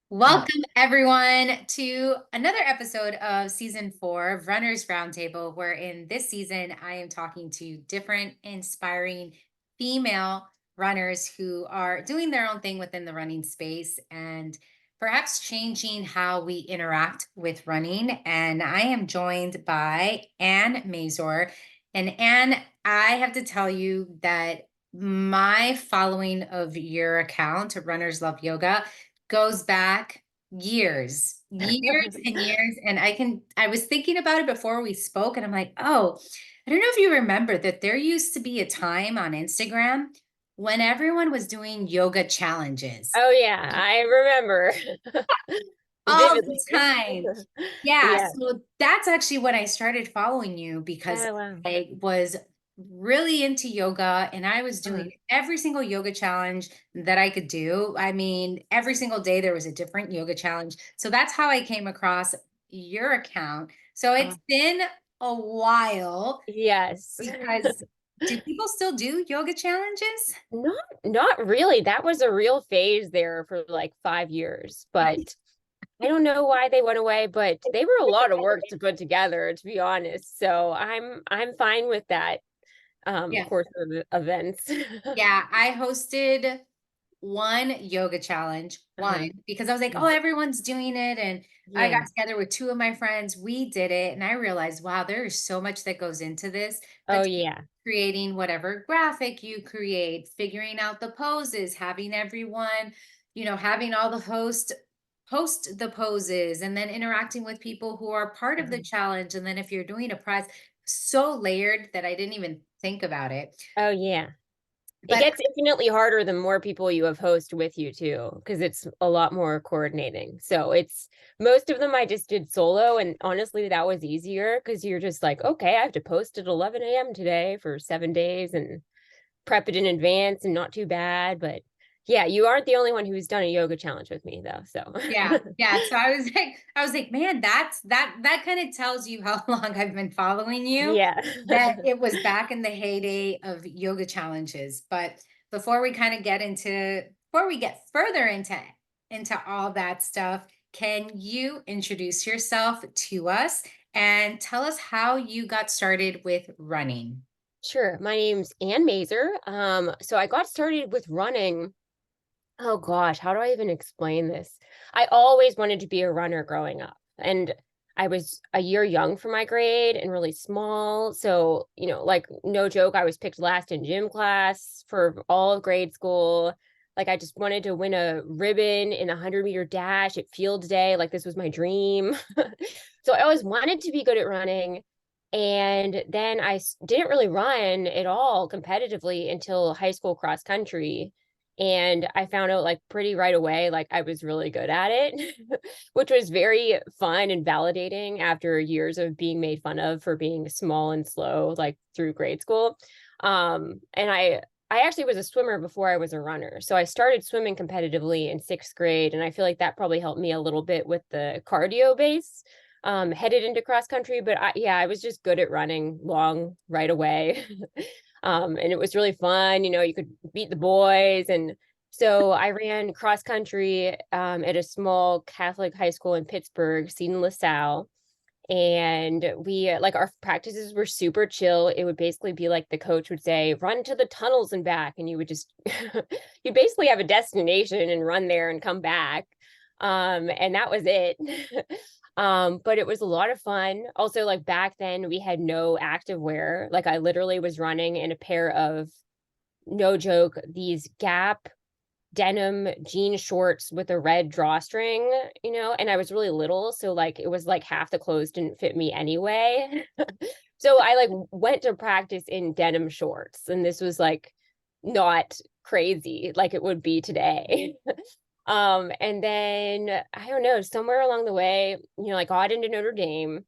Welcome, everyone, to another episode of season 4 of Runners Roundtable, where in this season I am talking to different inspiring female runners who are doing their own thing within the running space and perhaps changing how we interact with running. And I am joined by Ann Mazur. And Ann, I have to tell you that my following of your account, Runners Love Yoga, goes back years and years. And I was thinking about it before we spoke, and I'm like, oh, I don't know if you remember that there used to be a time on Instagram when everyone was doing yoga challenges Oh yeah, I remember all the vividly. time. Yeah, Yeah. so that's actually when I started following you because Oh wow. I was really into yoga and I was Uh-huh. doing every single yoga challenge that I could do. I mean, every single day there was a different yoga challenge. So that's how I came across your account. So Uh, it's been a while yes. because do people still do yoga challenges? Not really. That was a real phase there for like 5 years, but I don't know why they went away, but they were a lot of work to put together, to be honest. So I'm fine with that Yeah. course of events. Yeah, I hosted one yoga challenge, Uh-huh. because I was like, Yeah. oh, everyone's doing it. And I got Yeah. together with two of my friends. We did it. And I realized, wow, there is so much that goes into this, Oh but yeah. creating whatever graphic you create, figuring out the poses, having everyone, having all the host post the poses and then interacting with people who are part of the Mhm. challenge. And then if you're doing a prize, so layered that I didn't even think about it. Oh yeah. It But gets infinitely harder the more people you have host with you too, because it's a lot more coordinating. So it's most of them I just did solo, and honestly, that was easier because you're just like, okay, I have to post at 11 a.m. today for 7 days and prep it in advance and not too bad. But yeah, you aren't the only one who's done a yoga challenge with me though. So yeah, yeah. So I was like, man, that kind of tells you how long I've been following you, yeah. that it was back in the heyday of yoga challenges. But before we get further into all that stuff, can you introduce yourself to us and tell us how you got started with running? Sure. My name's Ann Mazur. So I got started with running. Oh gosh, how do I even explain this? I always wanted to be a runner growing up. And I was a year young for my grade and really small. So, like no joke, I was picked last in gym class for all of grade school. Like I just wanted to win a ribbon in a 100-meter dash at field day. Like this was my dream. So I always wanted to be good at running. And then didn't really run at all competitively until high school cross country, and I found out like pretty right away like I was really good at it, which was very fun and validating after years of being made fun of for being small and slow like through grade school. And I actually was a swimmer before I was a runner, so I started swimming competitively in 6th grade, and I feel like that probably helped me a little bit with the cardio base headed into cross country. But yeah, I was just good at running long right away. And it was really fun. You could beat the boys. And so I ran cross country at a small Catholic high school in Pittsburgh, Seton LaSalle. And we like our practices were super chill. It would basically be like the coach would say, run to the tunnels and back. And you would just, you basically have a destination and run there and come back. And that was it. But it was a lot of fun. Also, like back then, we had no active wear. Like I literally was running in a pair of, no joke, these Gap denim jean shorts with a red drawstring, and I was really little. So like it was like half the clothes didn't fit me anyway. So I like went to practice in denim shorts, and this was like not crazy like it would be today. And then I don't know, somewhere along the way, I got into Notre Dame.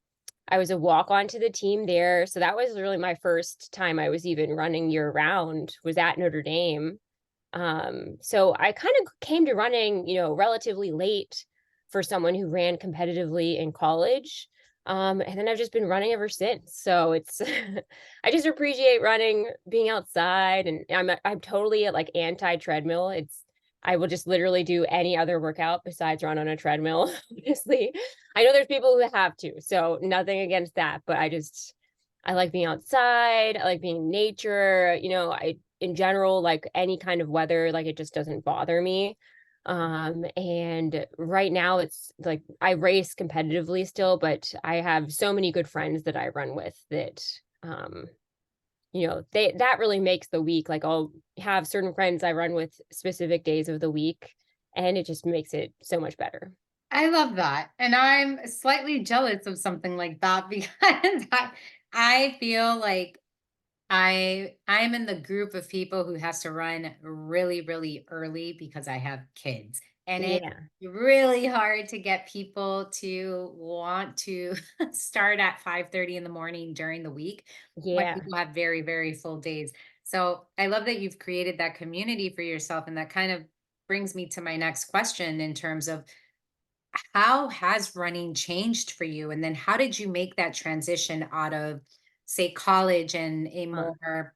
I was a walk on to the team there. So that was really my first time I was even running year round, was at Notre Dame. So I kind of came to running, relatively late for someone who ran competitively in college. And then I've just been running ever since. So it's I just appreciate running, being outside, and I'm totally like anti treadmill. It's I will just literally do any other workout besides run on a treadmill, honestly. I know there's people who have to, so nothing against that, but I like being outside, I like being in nature, in general, like any kind of weather, like it just doesn't bother me. And right now it's like I race competitively still, but I have so many good friends that I run with that um that really makes the week. Like I'll have certain friends I run with specific days of the week, and it just makes it so much better. I love that. And I'm slightly jealous of something like that because I feel like I'm in the group of people who has to run really, really early because I have kids. And it's Yeah. really hard to get people to want to start at 5:30 in the morning during the week when Yeah. people have very, very full days. So I love that you've created that community for yourself. And that kind of brings me to my next question in terms of how has running changed for you? And then how did you make that transition out of, say, college and a Uh, more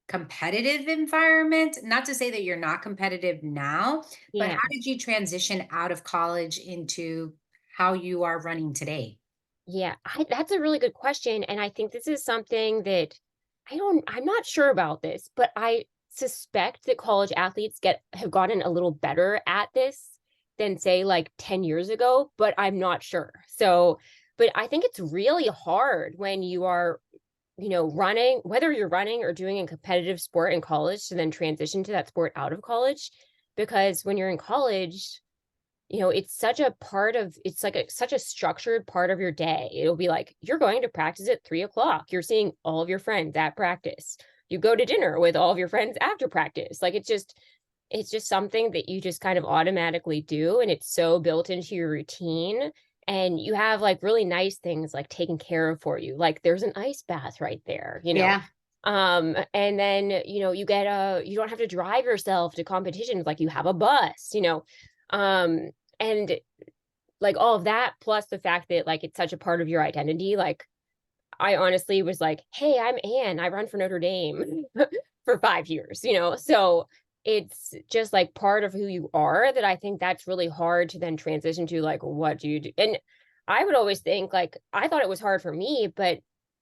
competitive environment? Not to say that you're not competitive now, but yeah. how did you transition out of college into how you are running today? Yeah. That's a really good question. And I think this is something that I'm not sure about this, but I suspect that college athletes have gotten a little better at this than say like 10 years ago, but I'm not sure. So, but I think it's really hard when you are running, whether you're running or doing a competitive sport in college to then transition to that sport out of college. Because when you're in college, it's such a structured part of your day. It'll be like, you're going to practice at 3 o'clock. You're seeing all of your friends at practice. You go to dinner with all of your friends after practice. Like it's just something that you just kind of automatically do. And it's so built into your routine. And you have like really nice things like taken care of for you. Like there's an ice bath right there. Yeah. And then, you don't have to drive yourself to competitions. Like you have a bus. Um, and like all of that, plus the fact that like it's such a part of your identity. Like I honestly was like, hey, I'm Ann. I run for Notre Dame for 5 years. So it's just like part of who you are that I think that's really hard to then transition to like, what do you do? And I would always think like, I thought it was hard for me, but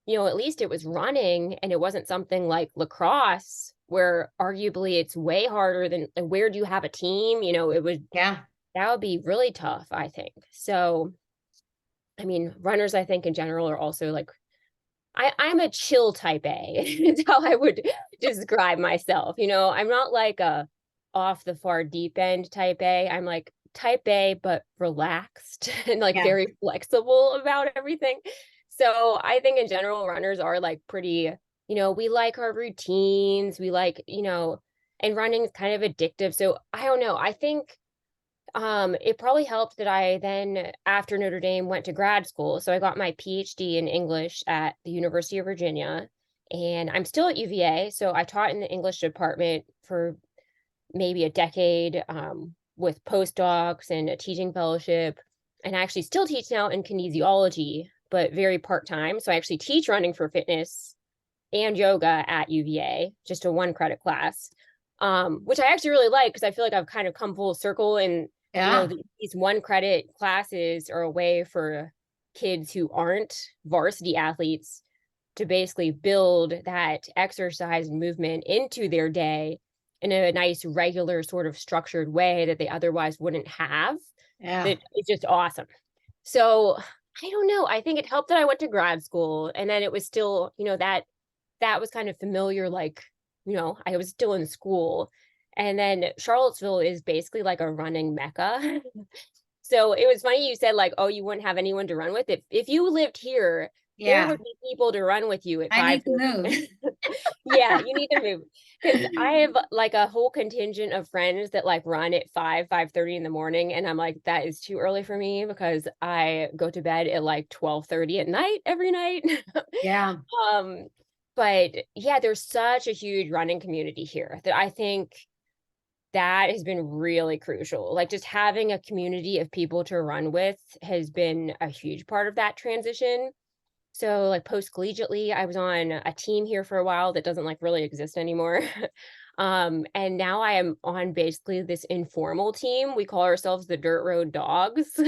at least it was running and it wasn't something like lacrosse where arguably it's way harder than where do you have a team? Yeah. That would be really tough, I think. So, I mean, runners, I think in general are also like I'm a chill type A. It's how I would describe myself. I'm not like a off the far deep end type A. I'm like type A, but relaxed and like Yeah. very flexible about everything. So I think in general, runners are like pretty, we like our routines. We like, and running is kind of addictive. So I don't know. I think it probably helped that I then, after Notre Dame, went to grad school. So I got my PhD in English at the University of Virginia, and I'm still at UVA. So I taught in the English department for maybe a decade with postdocs and a teaching fellowship. And I actually still teach now in kinesiology, but very part time. So I actually teach running for fitness and yoga at UVA, just a 1 credit class, which I actually really like because I feel like I've kind of come full circle. And, Yeah. these 1 credit classes are a way for kids who aren't varsity athletes to basically build that exercise and movement into their day in a nice, regular, sort of structured way that they otherwise wouldn't have. Yeah. That is just awesome. So I don't know. I think it helped that I went to grad school and then it was still, that was kind of familiar, like, I was still in school. And then Charlottesville is basically like a running mecca. So it was funny you said like, oh, you wouldn't have anyone to run with. If you lived here, there Yeah. would be people to run with you at I need to 5:30. move. Yeah, you need to move. Because I have like a whole contingent of friends that like run at 5:30 in the morning. And I'm like, that is too early for me because I go to bed at like 12:30 at night every night. Yeah. Um, but yeah, there's such a huge running community here that I think that has been really crucial. Like just having a community of people to run with has been a huge part of that transition. So like post collegiately, I was on a team here for a while that doesn't like really exist anymore. And now I am on basically this informal team. We call ourselves the Dirt Road Dogs.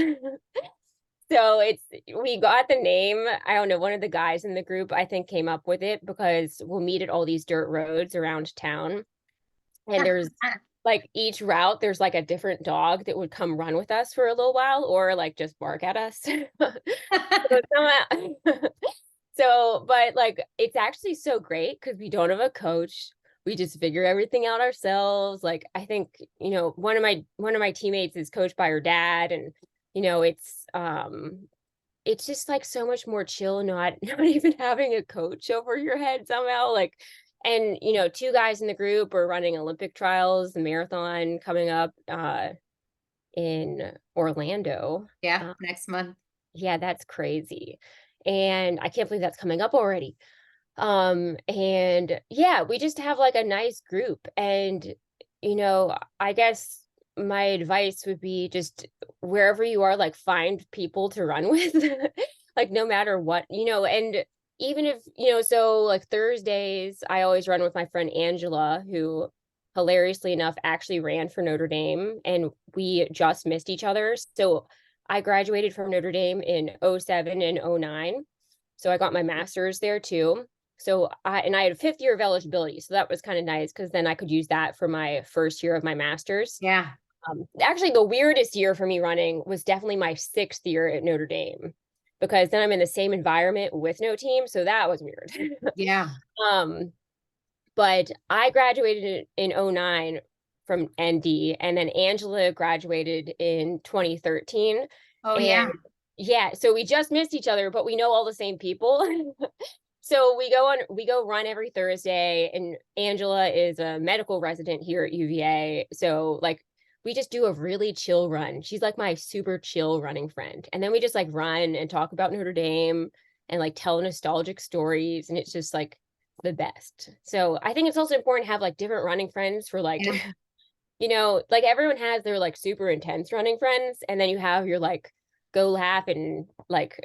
So we got the name. I don't know, one of the guys in the group, I think, came up with it because we'll meet at all these dirt roads around town. And there's like each route, there's like a different dog that would come run with us for a little while or like just bark at us. So but like it's actually so great because we don't have a coach. We just figure everything out ourselves. Like I think, one of my teammates is coached by her dad, and it's just like so much more chill, not not even having a coach over your head somehow. Like, and two guys in the group are running Olympic trials, the marathon coming up in Orlando. Yeah, Uh, next month. yeah, that's crazy. And I can't believe that's coming up already. And yeah, we just have like a nice group. And, I guess my advice would be just wherever you are, like find people to run with, like no matter what, and even if, so like Thursdays, I always run with my friend Angela, who hilariously enough actually ran for Notre Dame, and we just missed each other. So I graduated from Notre Dame in '07 and '09. So I got my master's there too. So I had a fifth year of eligibility. So that was kind of nice because then I could use that for my first year of my master's. Yeah. Actually, the weirdest year for me running was definitely my sixth year at Notre Dame, because then I'm in the same environment with no team. So that was weird. Yeah. um, but I graduated in '09 from ND, and then Angela graduated in 2013. Oh, And yeah. yeah, so we just missed each other, but we know all the same people. So we go run every Thursday, and Angela is a medical resident here at UVA. So like we just do a really chill run. She's like my super chill running friend. And then we just like run and talk about Notre Dame and like tell nostalgic stories, and it's just like the best. So I think it's also important to have like different running friends for like, Yeah. like everyone has their like super intense running friends, and then you have your like go laugh and like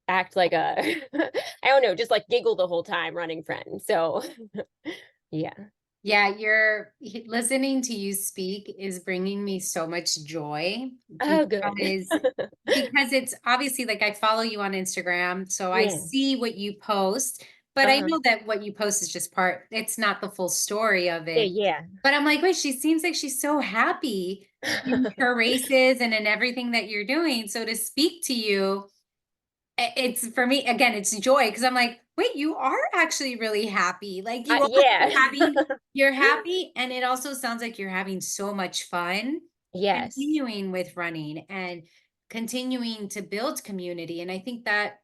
act like a I don't know, just like giggle the whole time running friend. So yeah. Yeah, listening to you speak is bringing me so much joy Oh, good. because it's obviously like I follow you on Instagram, so I Yeah. see what you post, but I Uh-huh. know that what you post is just it's not the full story of Yeah, it. yeah. But I'm like, wait, she seems like she's so happy in her races and in everything that you're doing. So to speak to you, it's for me again, it's joy because I'm like, wait, you are actually really happy. Like you are Yeah. you're happy, and it also sounds like you're having so much fun Yes. continuing with running and continuing to build community. And I think that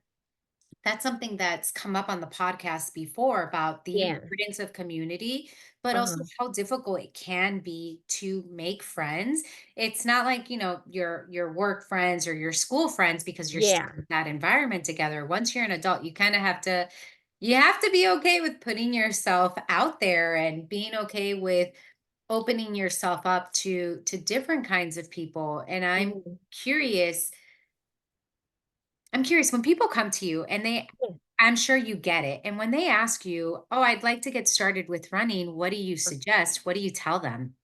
that's something that's come up on the podcast before about the Yeah. importance of community, but also Uh-huh. how difficult it can be to make friends. It's not like, your work friends or your school friends because you're stuck Yeah. in that environment together. Once you're an adult, you kind of have to be okay with putting yourself out there and being okay with opening yourself up to different kinds of people. And Mhm. I'm curious when people come to you and Yeah. I'm sure you get it. And when they ask you, "Oh, I'd like to get started with running," what do you suggest? What do you tell them?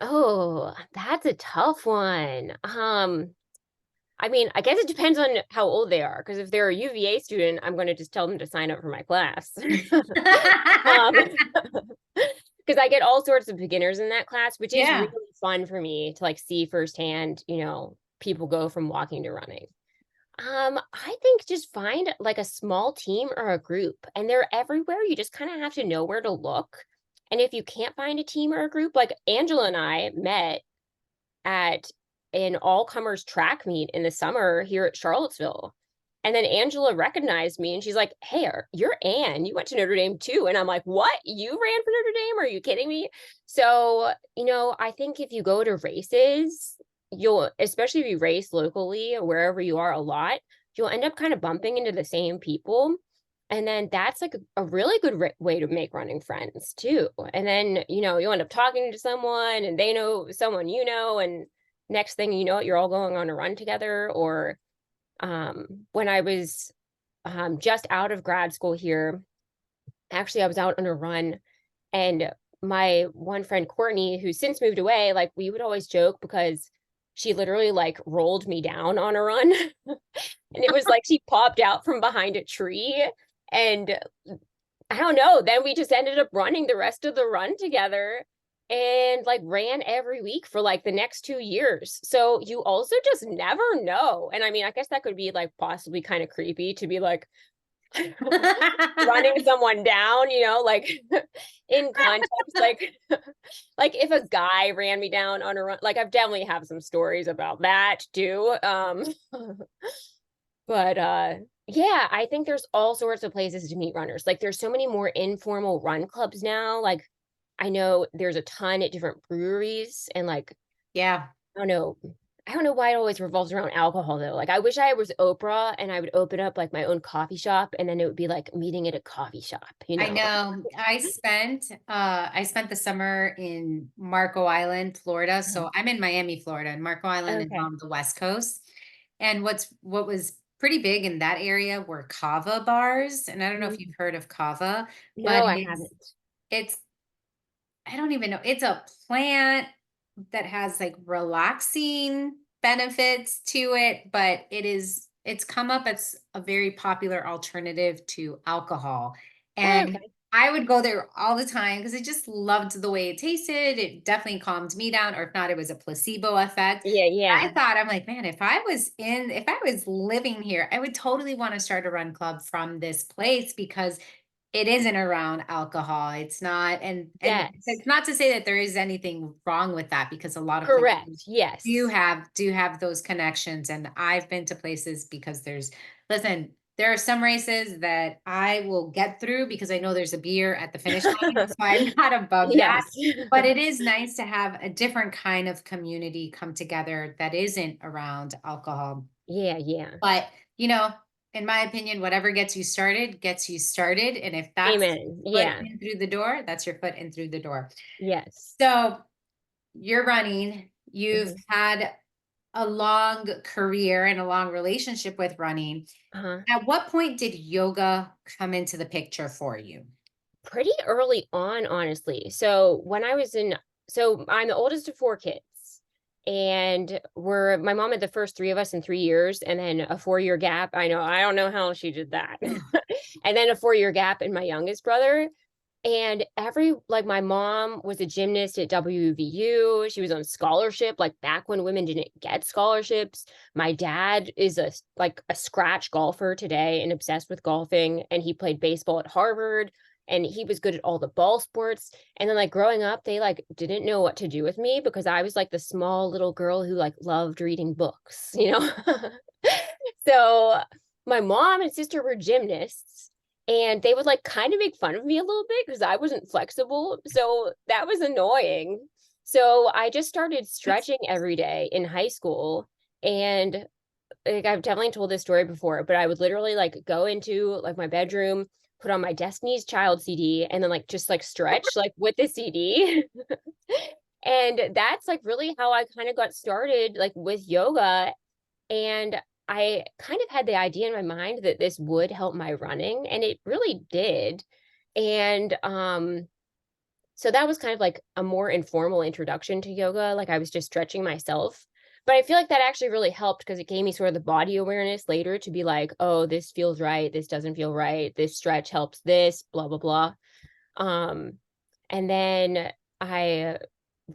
Oh, that's a tough one. I mean, I guess it depends on how old they are, because if they're a UVA student, I'm going to just tell them to sign up for my class. Um, because I get all sorts of beginners in that class, which is really Yeah. fun for me to like see firsthand, people go from walking to running. I think just find like a small team or a group, and they're everywhere. You just kind of have to know where to look. And if you can't find a team or a group, like Angela and I met at an all-comers track meet in the summer here at Charlottesville. And then Angela recognized me and she's like, "Hey, you're Ann. You went to Notre Dame too." And I'm like, "What? You ran for Notre Dame? Are you kidding me?" So, I think if you go to races, especially if you race locally or wherever you are a lot, you'll end up kind of bumping into the same people. And then that's like a really good way to make running friends too. And then, you'll end up talking to someone and they know someone, and next thing you know, you're all going on a run together. Or when I was just out of grad school here, actually, I was out on a run, and my one friend Courtney, who's since moved away, like we would always joke because she literally like rolled me down on a run. And it was like she popped out from behind a tree. And I don't know. Then we just ended up running the rest of the run together and like ran every week for like the next 2 years. So you also just never know. And I mean, I guess that could be like possibly kind of creepy to be like running someone down, like in context, like if a guy ran me down on a run, like I've definitely have some stories about that too. But yeah, I think there's all sorts of places to meet runners. Like there's so many more informal run clubs now. Like I know there's a ton at different breweries and like Yeah. I don't know. I don't know why it always revolves around alcohol though. Like I wish I was Oprah and I would open up like my own coffee shop and then it would be like meeting at a coffee shop, you I know. know. I spent the summer in Marco Island, Florida. So I'm in Miami, Florida, and Marco Island is Okay. on the West Coast. And what was pretty big in that area were kava bars. And I don't know if Mhm. you've heard of kava, but No, I it's haven't. it's I don't even know. It's a plant that has like relaxing benefits to it, but it's come up as a very popular alternative to alcohol. And Okay. I would go there all the time because I just loved the way it tasted. It definitely calmed me down, or if not, it was a placebo effect. Yeah, I yeah. thought, I'm like, man, if I was living here, I would totally want to start a run club from this place because it isn't around alcohol. It's not, and Yes. it's not to say that there is anything wrong with that because a lot of places Correct. Yes. do have those connections. And I've been to places because listen, there are some races that I will get through because I know there's a beer at the finish line. So I'm not above that. Yes. But it is nice to have a different kind of community come together that isn't around alcohol. Yeah, yeah. But, you know, in my opinion, whatever gets you started. And if that's Amen. foot Yeah. in through the door, that's your foot in through the door. Yes. So you're running, you've Mhm. had a long career and a long relationship with running. Uh-huh. At what point did yoga come into the picture for you? Pretty early on, honestly. So I'm the oldest of four kids. And my mom had the first three of us in 3 years, and then a 4 year gap. I don't know how she did that. And then a 4 year gap in my youngest brother. And like my mom was a gymnast at WVU. She was on scholarship, like back when women didn't get scholarships. My dad is like a scratch golfer today and obsessed with golfing. And he played baseball at Harvard and he was good at all the ball sports. And then like growing up, they like didn't know what to do with me because I was like the small little girl who like loved reading books. So my mom and sister were gymnasts and they would like kind of make fun of me a little bit because I wasn't flexible. So that was annoying. So I just started That's stretching every day in high school. And like I've definitely told this story before, but I would literally like go into like my bedroom, put on my Destiny's Child CD, and then like just like stretch like with the CD. And that's like really how I kind of got started like with yoga. And I kind of had the idea in my mind that this would help my running, and it really did. And so that was kind of like a more informal introduction to yoga. Like I was just stretching myself. But I feel like that actually really helped because it gave me sort of the body awareness later to be like, oh, this feels right. This doesn't feel right. This stretch helps this, blah, blah, blah. Um, and then I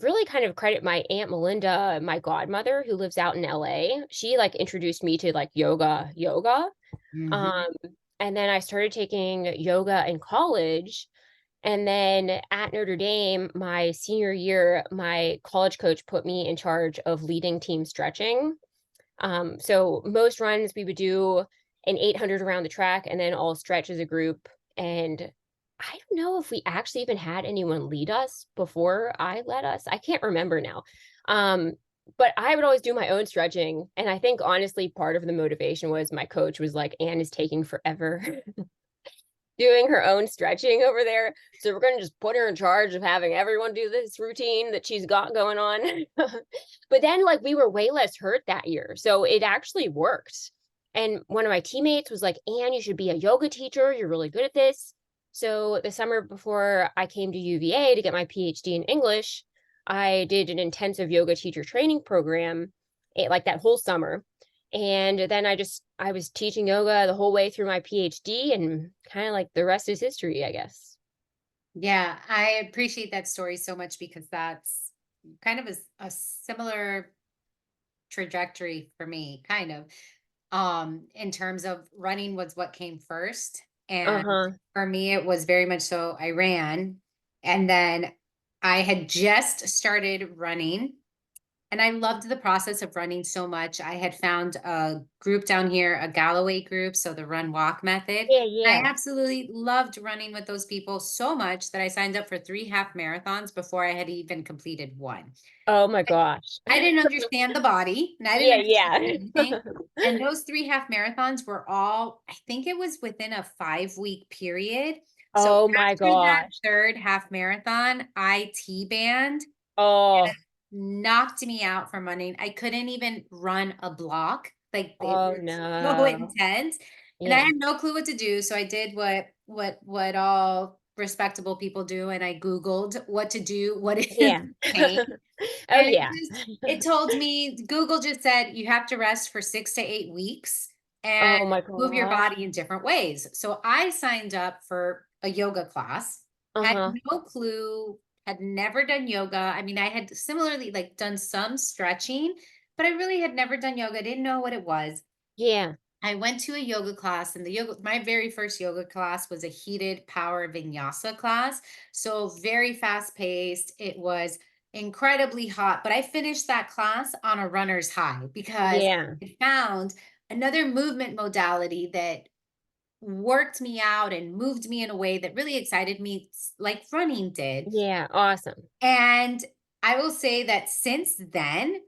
really kind of credit my Aunt Melinda, my godmother, who lives out in LA. She like introduced me to like yoga. Mhm. Um, and then I started taking yoga in college. And then at Notre Dame, my senior year, my college coach put me in charge of leading team stretching. So most runs we would do an 800 around the track and then all stretch as a group. And I don't know if we actually even had anyone lead us before I led us. I can't remember now. Um, but I would always do my own stretching. And I think honestly, part of the motivation was my coach was like, Anne is taking forever doing her own stretching over there. So we're going to just put her in charge of having everyone do this routine that she's got going on. But then, like, we were way less hurt that year. So it actually worked. And one of my teammates was like, Anne, you should be a yoga teacher. You're really good at this. So the summer before I came to UVA to get my PhD in English, I did an intensive yoga teacher training program, like that whole summer. And then I was teaching yoga the whole way through my PhD, and kind of like the rest is history, I guess. Yeah, I appreciate that story so much because that's kind of a similar trajectory for me, kind of. In terms of running was what came first. And Uh-huh. for me, it was very much so I ran. And then I had just started running. And I loved the process of running so much. I had found a group down here, a Galloway group, so the run walk method. Yeah, I yeah. absolutely loved running with those people so much that I signed up for 3 half marathons before I had even completed one. Oh my gosh. I didn't understand the body and I didn't Yeah, understand yeah. anything. And those 3 half marathons were all, I think it was within a 5 week period. So Oh my after that gosh. third half marathon, I T-band Oh, knocked me out from running. I couldn't even run a block. Like it oh was so no. intense. And I Yeah. had no clue what to do. So I did what all respectable people do. And I Googled what to do, what is Yeah. pain. Oh And yeah. it told me, Google just said you have to rest for 6 to 8 weeks and Oh my move your gosh. body in different ways. So I signed up for a yoga class, had Uh-huh. no clue, had never done yoga. I mean, I had similarly like done some stretching, but I really had never done yoga, didn't know what it was. Yeah. I went to a yoga class, and my very first yoga class was a heated power vinyasa class. So very fast paced. It was incredibly hot, but I finished that class on a runner's high because Yeah. I found another movement modality that worked me out and moved me in a way that really excited me, like running did. Yeah. Awesome. And I will say that since then,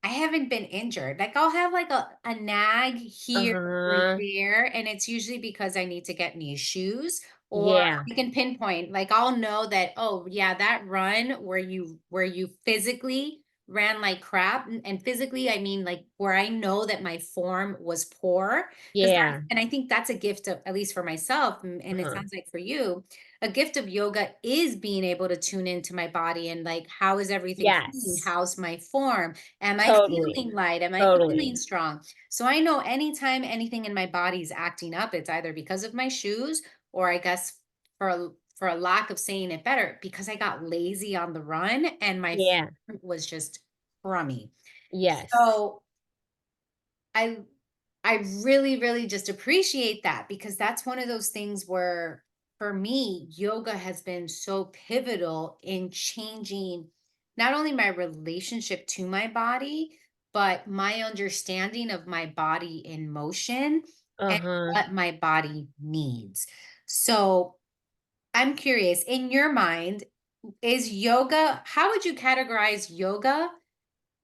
I haven't been injured. Like I'll have like a nag here or Uh-huh. there, and it's usually because I need to get new shoes, or Yeah. you can pinpoint. Like I'll know that, oh yeah, that run where you physically ran like crap. And physically I mean like where I know that my form was poor. Because Yeah. and I think that's a gift of, at least for myself, and it Uh-huh. sounds like for you, a gift of yoga is being able to tune into my body and like, how is everything feeling? Yes. How's my form? Am I Totally. feeling light? Am I feeling Totally. strong? So I know anytime anything in my body is acting up, it's either because of my shoes, or I guess for a lack of saying it better, because I got lazy on the run and my Yeah. form was just crummy. Yes. So I I really, really just appreciate that, because that's one of those things where for me, yoga has been so pivotal in changing not only my relationship to my body, but my understanding of my body in motion and Uh-huh. what my body needs. So I'm curious, in your mind, is yoga, how would you categorize yoga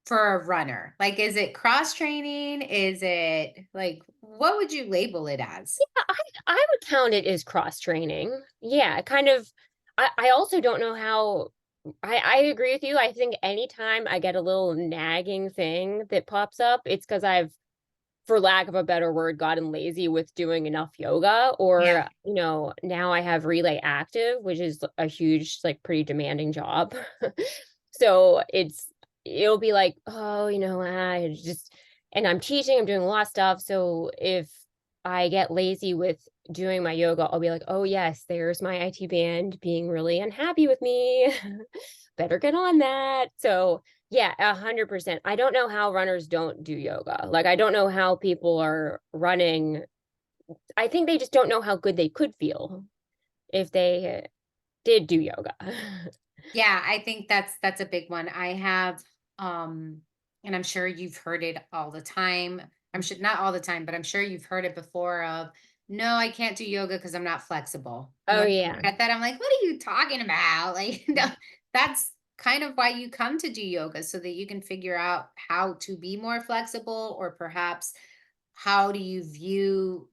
for a runner? Like, is it cross training? Is it like, what would you label it as? I would count it as cross training. Yeah, kind of. I also don't know how. I agree with you. I think anytime I get a little nagging thing that pops up, it's because I've, for lack of a better word, gotten lazy with doing enough yoga, Yeah. or now I have Relay Active, which is a huge, like, pretty demanding job. So it'll be like, oh, I just, and I'm teaching, I'm doing a lot of stuff. So if I get lazy with doing my yoga, I'll be like, oh yes, there's my IT band being really unhappy with me. Better get on that. So yeah, 100%. I don't know how runners don't do yoga. Like, I don't know how people are running. I think they just don't know how good they could feel if they did do yoga. Yeah, I think that's a big one. I have and I'm sure you've heard it all the time. I'm sure not all the time, but I'm sure you've heard it before of, no, I can't do yoga because I'm not flexible. And Oh, when yeah. I get that, I'm like, what are you talking about? Like, no, that's kind of why you come to do yoga, so that you can figure out how to be more flexible, or perhaps how do you view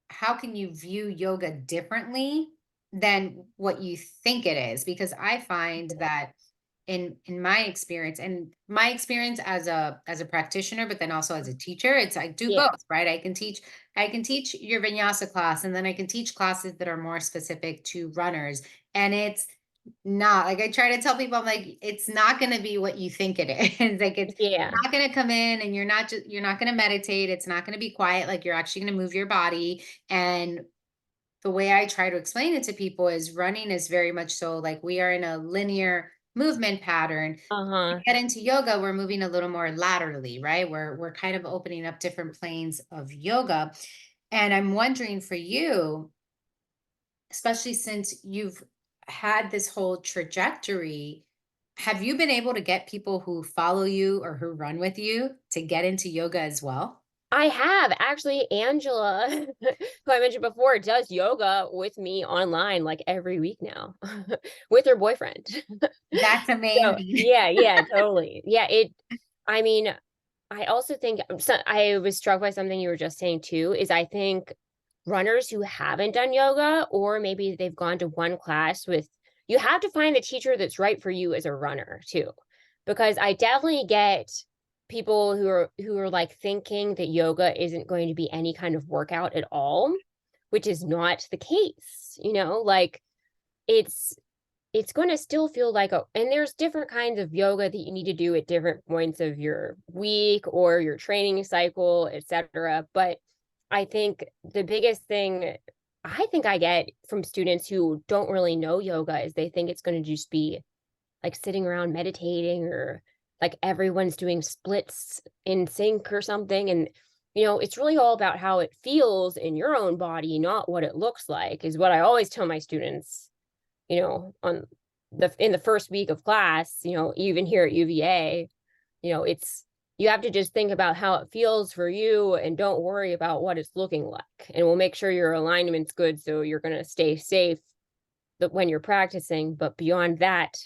how can you view yoga differently than what you think it is? Because I find that in my experience, and my experience as a practitioner, but then also as a teacher, it's I do Yeah. both, right? I can teach your vinyasa class, and then I can teach classes that are more specific to runners. And it's not like I try to tell people, I'm like, it's not going to be what you think it is. Like it's Yeah. not going to come in and you're not going to meditate. It's not going to be quiet. Like you're actually going to move your body. And the way I try to explain it to people is running is very much so like we are in a linear movement pattern. We Uh-huh. get into yoga, we're moving a little more laterally, right? We're kind of opening up different planes of yoga. And I'm wondering for you, especially since you've had this whole trajectory, have you been able to get people who follow you or who run with you to get into yoga as well? I have actually Angela, who I mentioned before, does yoga with me online like every week now with her boyfriend. That's So amazing. yeah, yeah, totally. Yeah, I mean, I also think I was struck by something you were just saying too, is I think runners who haven't done yoga, or maybe they've gone to one class with, you have to find the teacher that's right for you as a runner too. Because I definitely get people who are like thinking that yoga isn't going to be any kind of workout at all, which is not the case, like it's it's going to still feel like a, and there's different kinds of yoga that you need to do at different points of your week or your training cycle, etc. But I think the biggest thing I think I get from students who don't really know yoga is they think it's going to just be like sitting around meditating, or like everyone's doing splits in sync or something. And it's really all about how it feels in your own body, not what it looks like, is what I always tell my students, on in the first week of class, even here at UVA. It's, you have to just think about how it feels for you and don't worry about what it's looking like. And we'll make sure your alignment's good so you're going to stay safe when you're practicing. But beyond that,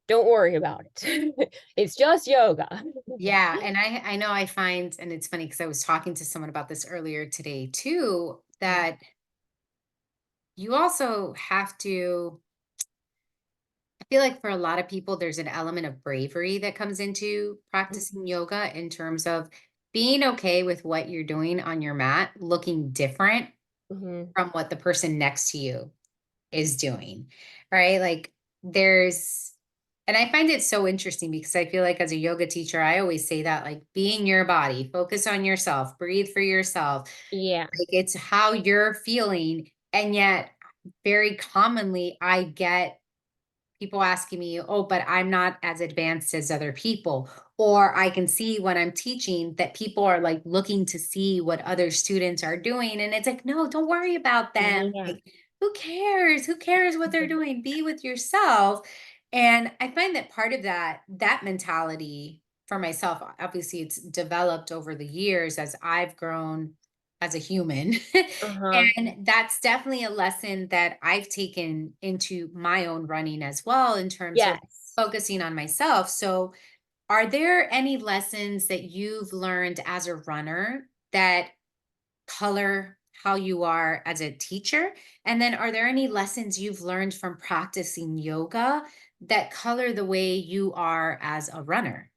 don't worry about it. It's just yoga. Yeah, and I know I find, and it's funny because I was talking to someone about this earlier today too, that you also have to, I feel like for a lot of people, there's an element of bravery that comes into practicing yoga in terms of being okay with what you're doing on your mat looking different Mhm. from what the person next to you is doing, right? Like there's, and I find it so interesting because I feel like as a yoga teacher, I always say that like being your body, focus on yourself, breathe for yourself. Yeah. Like it's how you're feeling. And yet, very commonly, I get people asking me, oh, but I'm not as advanced as other people. Or I can see when I'm teaching that people are like looking to see what other students are doing. And it's like, no, don't worry about them. Yeah. Like, who cares? Who cares what they're doing? Be with yourself. And I find that part of that mentality for myself, obviously it's developed over the years as I've grown as a human. Uh-huh. And that's definitely a lesson that I've taken into my own running as well in terms of Yes. focusing on myself. So, are there any lessons that you've learned as a runner that color how you are as a teacher? And then, are there any lessons you've learned from practicing yoga that color the way you are as a runner?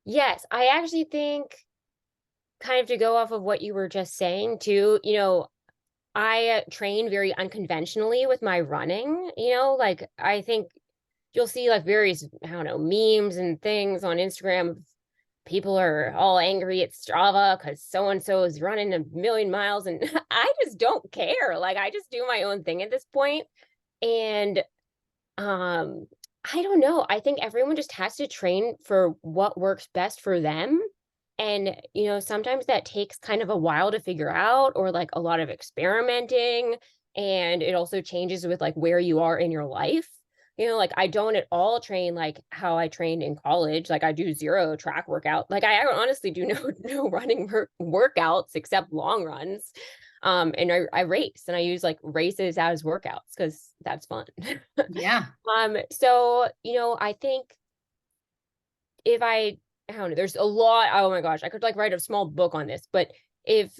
Yes, I actually think, kind of to go off of what you were just saying too, I train very unconventionally with my running, like I think you'll see like various, I don't know, memes and things on Instagram. People are all angry at Strava because so and so is running 1,000,000 miles, and I just don't care. Like I just do my own thing at this point. And um, I don't know. I think everyone just has to train for what works best for them. And, sometimes that takes kind of a while to figure out, or like a lot of experimenting. And it also changes with like where you are in your life. Like I don't at all train like how I trained in college. Like I do zero track workout. Like I honestly do no running workouts except long runs. And I race, and I use like races as workouts because that's fun. Yeah. So, I think if I don't know, there's a lot, oh my gosh, I could like write a small book on this, but if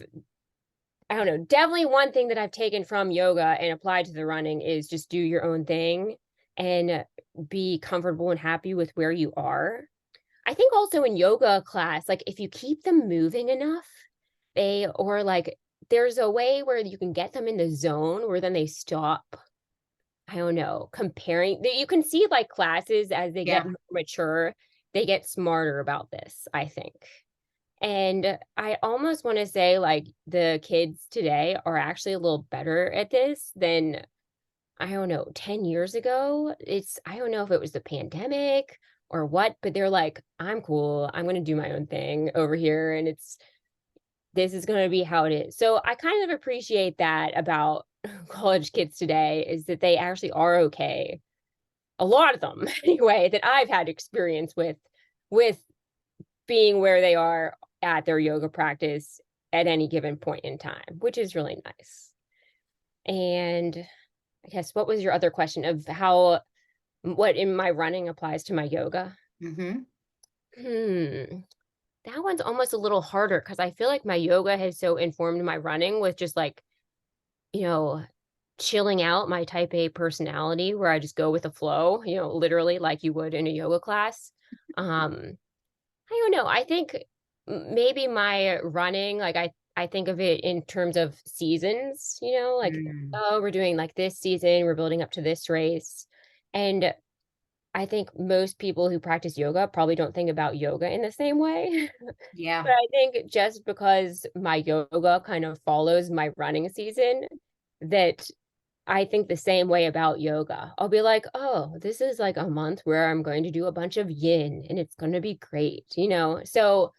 I don't know, definitely one thing that I've taken from yoga and applied to the running is just do your own thing. And be comfortable and happy with where you are. I think also in yoga class, like if you keep them moving enough, or like there's a way where you can get them in the zone where then they stop, I don't know, comparing. You can see like classes as they get Yeah. more mature, they get smarter about this, I think. And I almost want to say like the kids today are actually a little better at this than, I don't know, 10 years ago. I don't know if it was the pandemic or what, but they're like, I'm cool. I'm going to do my own thing over here. And this is going to be how it is. So I kind of appreciate that about college kids today, is that they actually are okay. A lot of them, anyway, that I've had experience with being where they are at their yoga practice at any given point in time, which is really nice. And I guess what was your other question of what in my running applies to my yoga? Mm-hmm. Hmm. That one's almost a little harder because I feel like my yoga has so informed my running with just like, you know, chilling out my type A personality where I just go with the flow, literally like you would in a yoga class. Um, I don't know. I think maybe my running, like I think of it in terms of seasons, like, Mm. oh, we're doing like this season, we're building up to this race. And I think most people who practice yoga probably don't think about yoga in the same way. Yeah. But I think just because my yoga kind of follows my running season, that I think the same way about yoga. I'll be like, oh, this is like a month where I'm going to do a bunch of yin and it's going to be great. So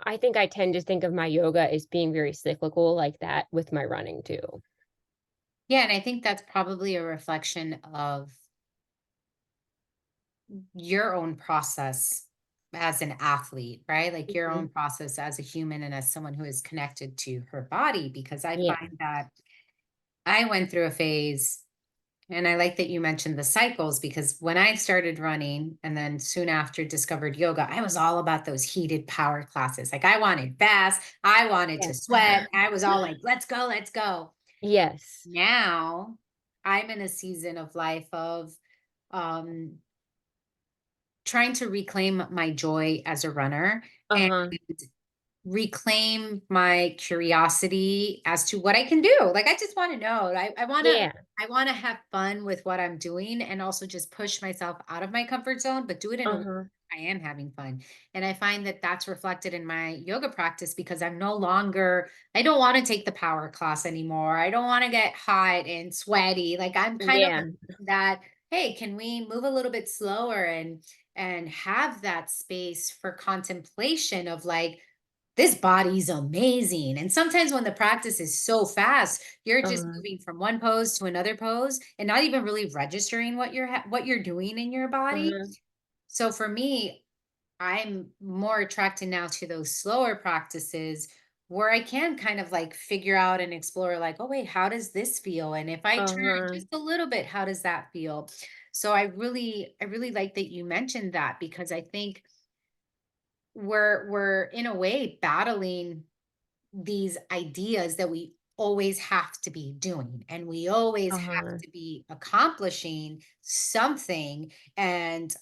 I think I tend to think of my yoga as being very cyclical like that with my running too. Yeah. And I think that's probably a reflection of your own process as an athlete, right? Like your Mhm. own process as a human and as someone who is connected to her body, because I Yeah. find that I went through a phase. And I like that you mentioned the cycles, because when I started running and then soon after discovered yoga, I was all about those heated power classes. Like I wanted fast, I wanted to Yeah. sweat. I was all like, let's go, let's go. Yes. Now I'm in a season of life of um, trying to reclaim my joy as a runner and Uh-huh. reclaim my curiosity as to what I can do. Like I just want to know. Yeah. I want to have fun with what I'm doing and also just push myself out of my comfort zone, but do it in a way Uh-huh. I am having fun. And I find that that's reflected in my yoga practice, because I'm no longer, I don't want to take the power class anymore. I don't want to get hot and sweaty. Like I'm kind of Yeah. that, hey, can we move a little bit slower and have that space for contemplation of like, this body's amazing. And sometimes when the practice is so fast, you're just Uh-huh. moving from one pose to another pose and not even really registering what you're doing in your body. Uh-huh. So for me, I'm more attracted now to those slower practices where I can kind of like figure out and explore like, oh wait, how does this feel? And if I turn Uh-huh. just a little bit, how does that feel? So I really like that you mentioned that, because I think we're in a way battling these ideas that we always have to be doing and we always have Uh-huh. to be accomplishing something. And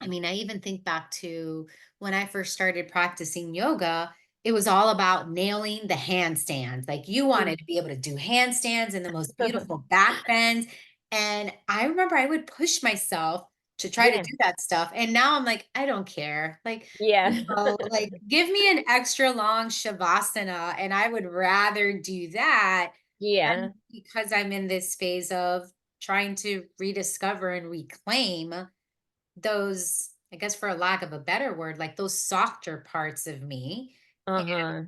I mean, I even think back to when I first started practicing yoga, it was all about nailing the handstands. Like you wanted to be able to do handstands and the most beautiful back bends. And I remember I would push myself to try to Yeah. do that stuff. And now I'm like, I don't care. Yeah. Like give me an extra long shavasana and I would rather do that. And Yeah. because I'm in this phase of trying to rediscover and reclaim those, I guess for a lack of a better word, like those softer parts of me. And Uh-huh.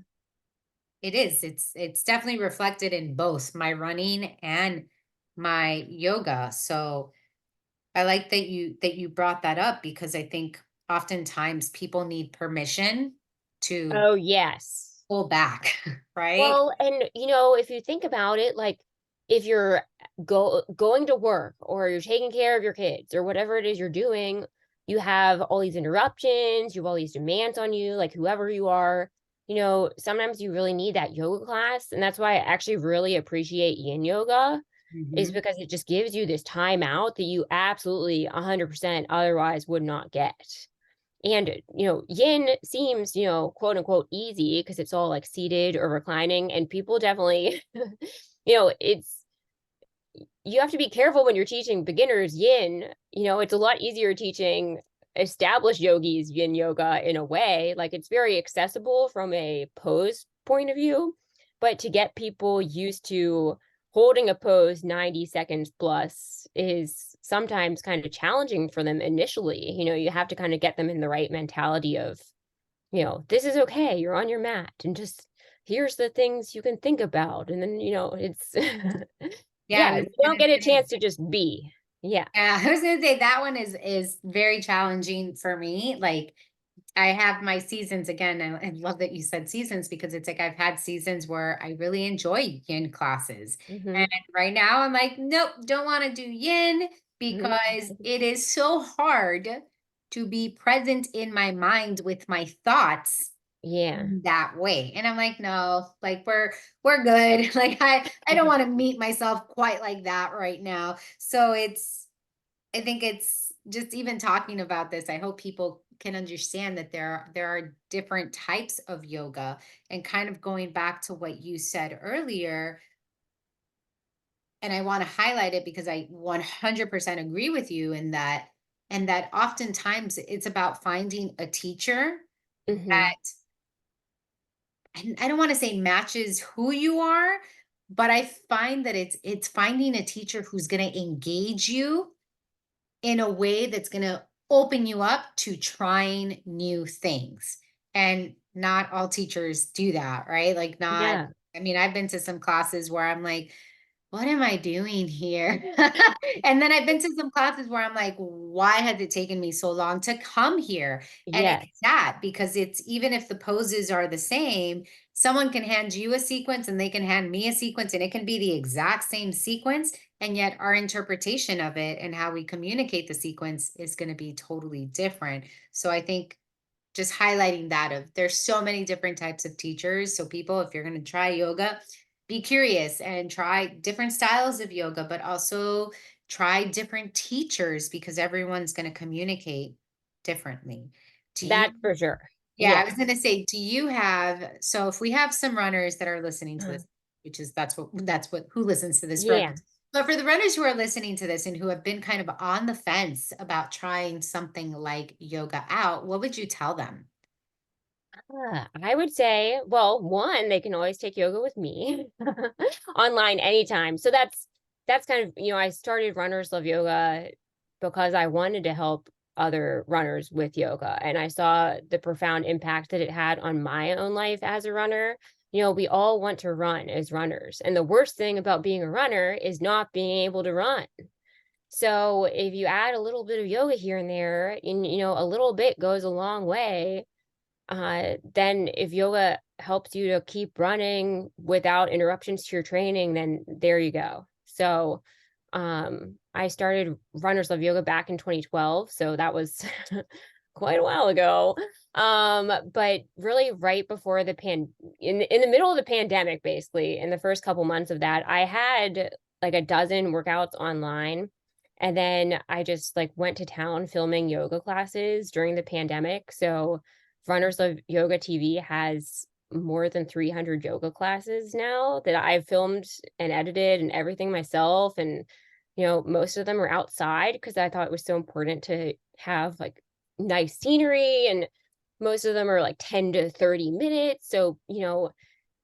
it's definitely reflected in both my running and my yoga. So I like that you brought that up, because I think oftentimes people need permission to Oh, yes. pull back, right? Well, and if you think about it, like if you're going to work or you're taking care of your kids or whatever it is you're doing, you have all these interruptions, you have all these demands on you, like whoever you are, sometimes you really need that yoga class. And that's why I actually really appreciate yin yoga, is Mhm. because it just gives you this time out that you absolutely 100% otherwise would not get. And, yin seems, quote unquote easy because it's all like seated or reclining, and people definitely, it's, you have to be careful when you're teaching beginners yin. It's a lot easier teaching established yogis yin yoga in a way. Like, it's very accessible from a pose point of view, but to get people used to holding a pose 90 seconds plus is sometimes kind of challenging for them initially. You have to kind of get them in the right mentality of, this is okay. You're on your mat, and just here's the things you can think about. And then, it's Yeah, I yeah, was you don't gonna get a say. chance to just be. Yeah. Yeah, I was gonna say that one is very challenging for me. Like I have my seasons again. I love that you said seasons because it's like I've had seasons where I really enjoy yin classes. And Mhm. right now I'm like, nope, don't want to do yin because it is so hard to be present in my mind with my thoughts Yeah. that way. And I'm like, no, like we're good. Like I don't want to meet myself quite like that right now. So I think it's just even talking about this, I hope people can understand that there are different types of yoga, and kind of going back to what you said earlier, and I want to highlight it because I 100% agree with you in that, and that oftentimes it's about finding a teacher Mhm. that, and I don't want to say matches who you are, but I find that it's finding a teacher who's going to engage you in a way that's going to open you up to trying new things. And not all teachers do that, right? Like, not, Yeah. I mean, I've been to some classes where I'm like, what am I doing here? And then I've been to some classes where I'm like, why has it taken me so long to come here? And it's Yes. that because it's, even if the poses are the same, someone can hand you a sequence and they can hand me a sequence and it can be the exact same sequence. And yet our interpretation of it and how we communicate the sequence is going to be totally different. So I think just highlighting that of there's so many different types of teachers. So people, if you're going to try yoga, be curious and try different styles of yoga, but also try different teachers because everyone's going to communicate differently. Do you, That for sure. yeah, I was Yes. going to say, do you have, so if we have some runners that are listening to Uh, this, which is that's what who listens to this room. Yeah. But for the runners who are listening to this and who have been kind of on the fence about trying something like yoga out, what would you tell them? I would say, well, one, they can always take yoga with me online anytime. So that's kind of, I started Runners Love Yoga because I wanted to help other runners with yoga. And I saw the profound impact that it had on my own life as a runner. We all want to run as runners. And the worst thing about being a runner is not being able to run. So if you add a little bit of yoga here and there, and a little bit goes a long way. Then if yoga helps you to keep running without interruptions to your training, then there you go. So I started Runners Love Yoga back in 2012, so that was quite a while ago. But really right before in the middle of the pandemic, basically, in the first couple months of that, I had like a dozen workouts online. And then I just like went to town filming yoga classes during the pandemic. So Runners Love Yoga TV has more than 300 yoga classes now that I've filmed and edited and everything myself. And, most of them are outside because I thought it was so important to have like nice scenery. And most of them are like 10 to 30 minutes. So,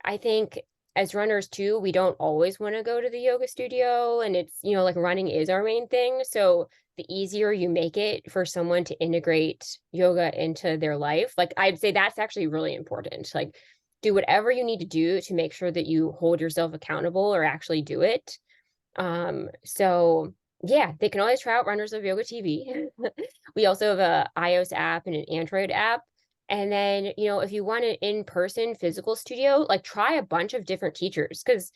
I think as runners too, we don't always want to go to the yoga studio, and it's, like running is our main thing. So the easier you make it for someone to integrate yoga into their life, like I'd say that's actually really important. Like do whatever you need to do to make sure that you hold yourself accountable or actually do it. So yeah, they can always try out Runners of Yoga TV. We also have a iOS app and an Android app. And then, if you want an in-person physical studio, like try a bunch of different teachers. Cause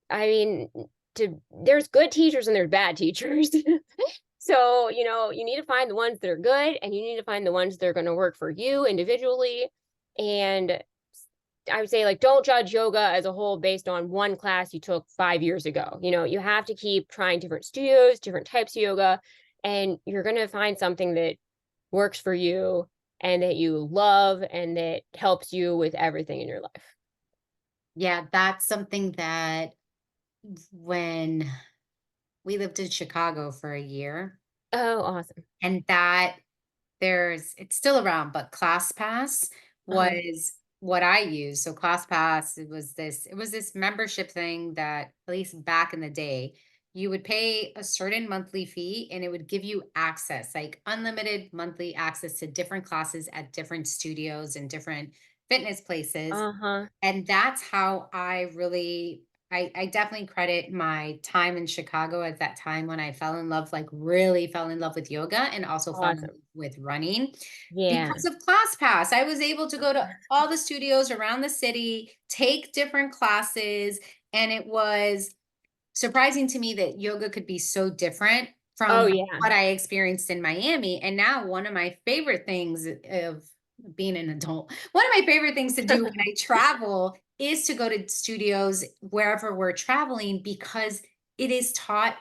I mean, there's good teachers and there's bad teachers. So, you need to find the ones that are good, and you need to find the ones that are going to work for you individually. And I would say like, don't judge yoga as a whole based on one class you took 5 years ago. You have to keep trying different studios, different types of yoga, and you're going to find something that works for you and that you love and that helps you with everything in your life. Yeah, that's something that when we lived in Chicago for a year, Oh, awesome. and that it's still around, but ClassPass Uh-huh. was what I used. So ClassPass, it was this membership thing that, at least back in the day, you would pay a certain monthly fee and it would give you access, like unlimited monthly access to different classes at different studios and different fitness places. Uh-huh. And that's how I definitely credit my time in Chicago at that time when I fell in love, like really fell in love with yoga and also fell in love Awesome. with running Yeah. because of ClassPass. I was able to go to all the studios around the city, take different classes, and it was surprising to me that yoga could be so different Oh, from yeah. what I experienced in Miami. And now one of my favorite things of being an adult, one of my favorite things to do when I travel is to go to studios wherever we're traveling because it is taught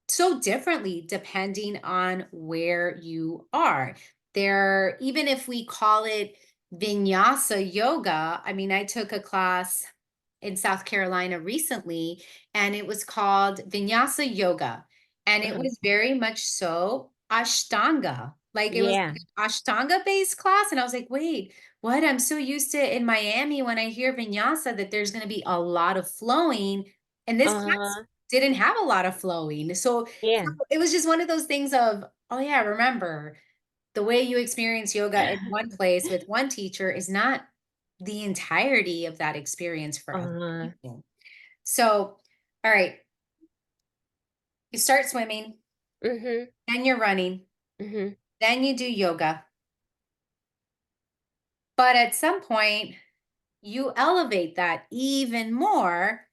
so differently depending on where you are. There, even if we call it vinyasa yoga, I mean, I took a class in South Carolina recently, and it was called Vinyasa Yoga. And it Uh-huh. was very much so Ashtanga. Like it was Yeah. like an Ashtanga based class. And I was like, wait, what? I'm so used to in Miami when I hear Vinyasa that there's going to be a lot of flowing. And this class Uh-huh. didn't have a lot of flowing. So Yeah. it was just one of those things of, oh, yeah, remember the way you experience yoga in one place with one teacher is not the entirety of that experience for other Uh-huh. people. So, all right, you start swimming, Mm-hmm. then you're running, Mm-hmm. then you do yoga. But at some point, you elevate that even more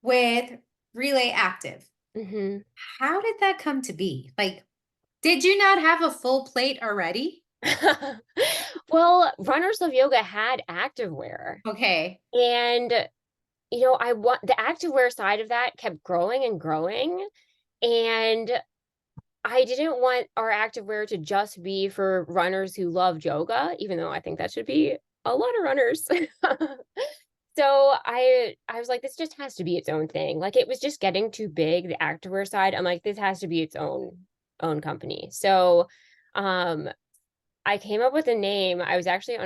with relay active. Mm-hmm. How did that come to be? Like, did you not have a full plate already? Well, Runners of Yoga had activewear. Okay. And, I want the activewear side of that kept growing and growing. And I didn't want our activewear to just be for runners who love yoga, even though I think that should be a lot of runners. So I was like, this just has to be its own thing. Like it was just getting too big, the activewear side. I'm like, this has to be its own company. So um I came up with a name. I was actually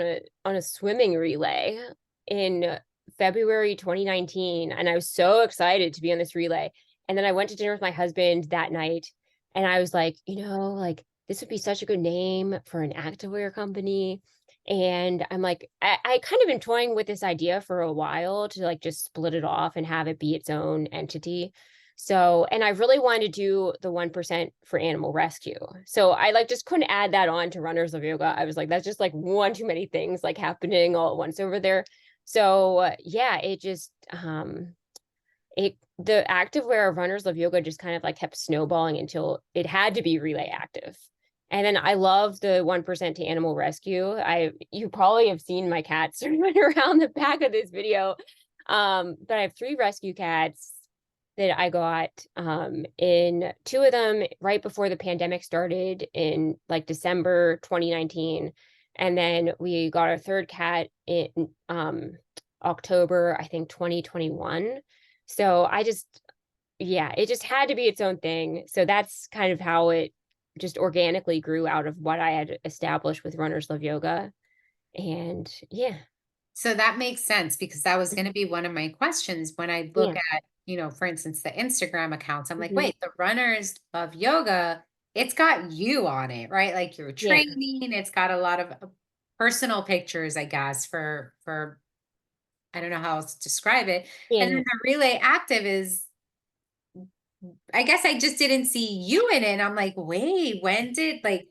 on a swimming relay in February 2019, and I was so excited to be on this relay. And then I went to dinner with my husband that night, and I was like, like this would be such a good name for an activewear company. And I'm like, I kind of been toying with this idea for a while to like just split it off and have it be its own entity. So, and I really wanted to do the 1% for animal rescue. So I like just couldn't add that on to Runners of Yoga. I was like, that's just like one too many things like happening all at once over there. So yeah, it just the activewear of Runners of Yoga just kind of like kept snowballing until it had to be relay active. And then I love the 1% to animal rescue. You probably have seen my cats run around the back of this video. But I have 3 rescue cats that I got in 2 of them right before the pandemic started in like December 2019. And then we got our 3rd cat in October, I think 2021. So yeah, it just had to be its own thing. So that's kind of how it just organically grew out of what I had established with Runners Love Yoga. And yeah. So that makes sense because that was going Mhm. to be one of my questions when I look Yeah. at, for instance, the Instagram accounts. I'm like, Hmm. wait, the runners of yoga, it's got you on it, right? Like you're Yeah. training, it's got a lot of personal pictures, I guess, for I don't know how else to describe it. And then Yeah. the relay active is I guess I just didn't see you in it. And I'm like, wait, when did like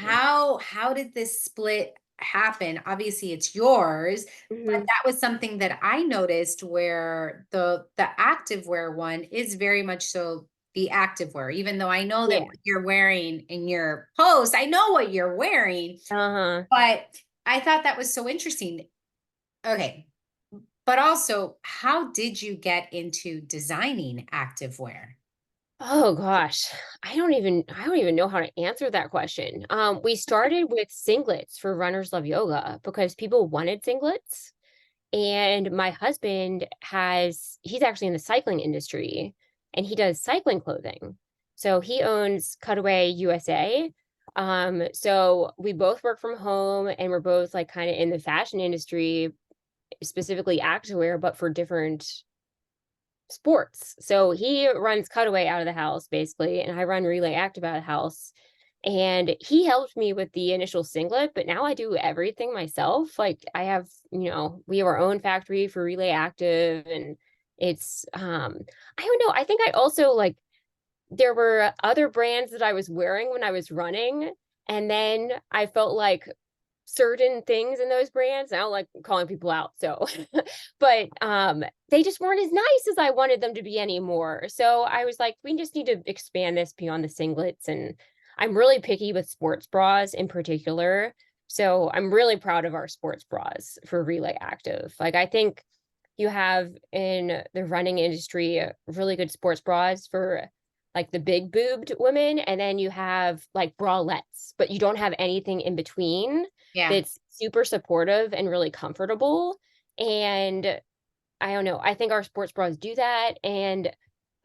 Yeah. how did this split happen? Obviously it's yours, but Hmm. that was something that I noticed where the activewear one is very much so the activewear, even though I know that Yeah. what you're wearing in your post, I know what you're wearing, Uh-huh. but I thought that was so interesting. Okay. But also, how did you get into designing activewear? Oh gosh, I don't even know how to answer that question. We started with singlets for Runners Love Yoga because people wanted singlets. And my husband he's actually in the cycling industry and he does cycling clothing. So he owns Cutaway USA. So we both work from home and we're both like kind of in the fashion industry, specifically activewear, but for different sports. So he runs Cutaway out of the house basically, and I run Relay Active out of the house. And he helped me with the initial singlet, but now I do everything myself. Like I have, we have our own factory for Relay Active, and it's I don't know. I think I also like there were other brands that I was wearing when I was running, and then I felt like certain things in those brands. I don't like calling people out. So, but they just weren't as nice as I wanted them to be anymore. So I was like, we just need to expand this beyond the singlets. And I'm really picky with sports bras in particular. So I'm really proud of our sports bras for Relay Active. Like I think you have in the running industry really good sports bras for like the big boobed women, and then you have like bralettes, but you don't have anything in between Yeah. that's super supportive and really comfortable. And I don't know, I think our sports bras do that. And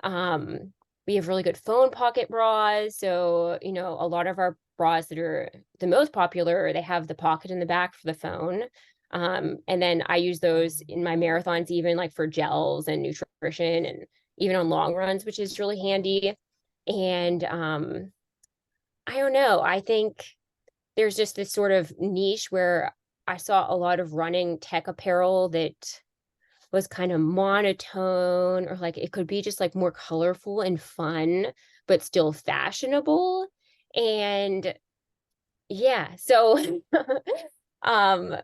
um we have really good phone pocket bras. So, a lot of our bras that are the most popular, they have the pocket in the back for the phone. And then I use those in my marathons, even like for gels and nutrition and even on long runs, which is really handy. And I don't know, I think there's just this sort of niche where I saw a lot of running tech apparel that was kind of monotone, or like it could be just like more colorful and fun, but still fashionable. And yeah, so um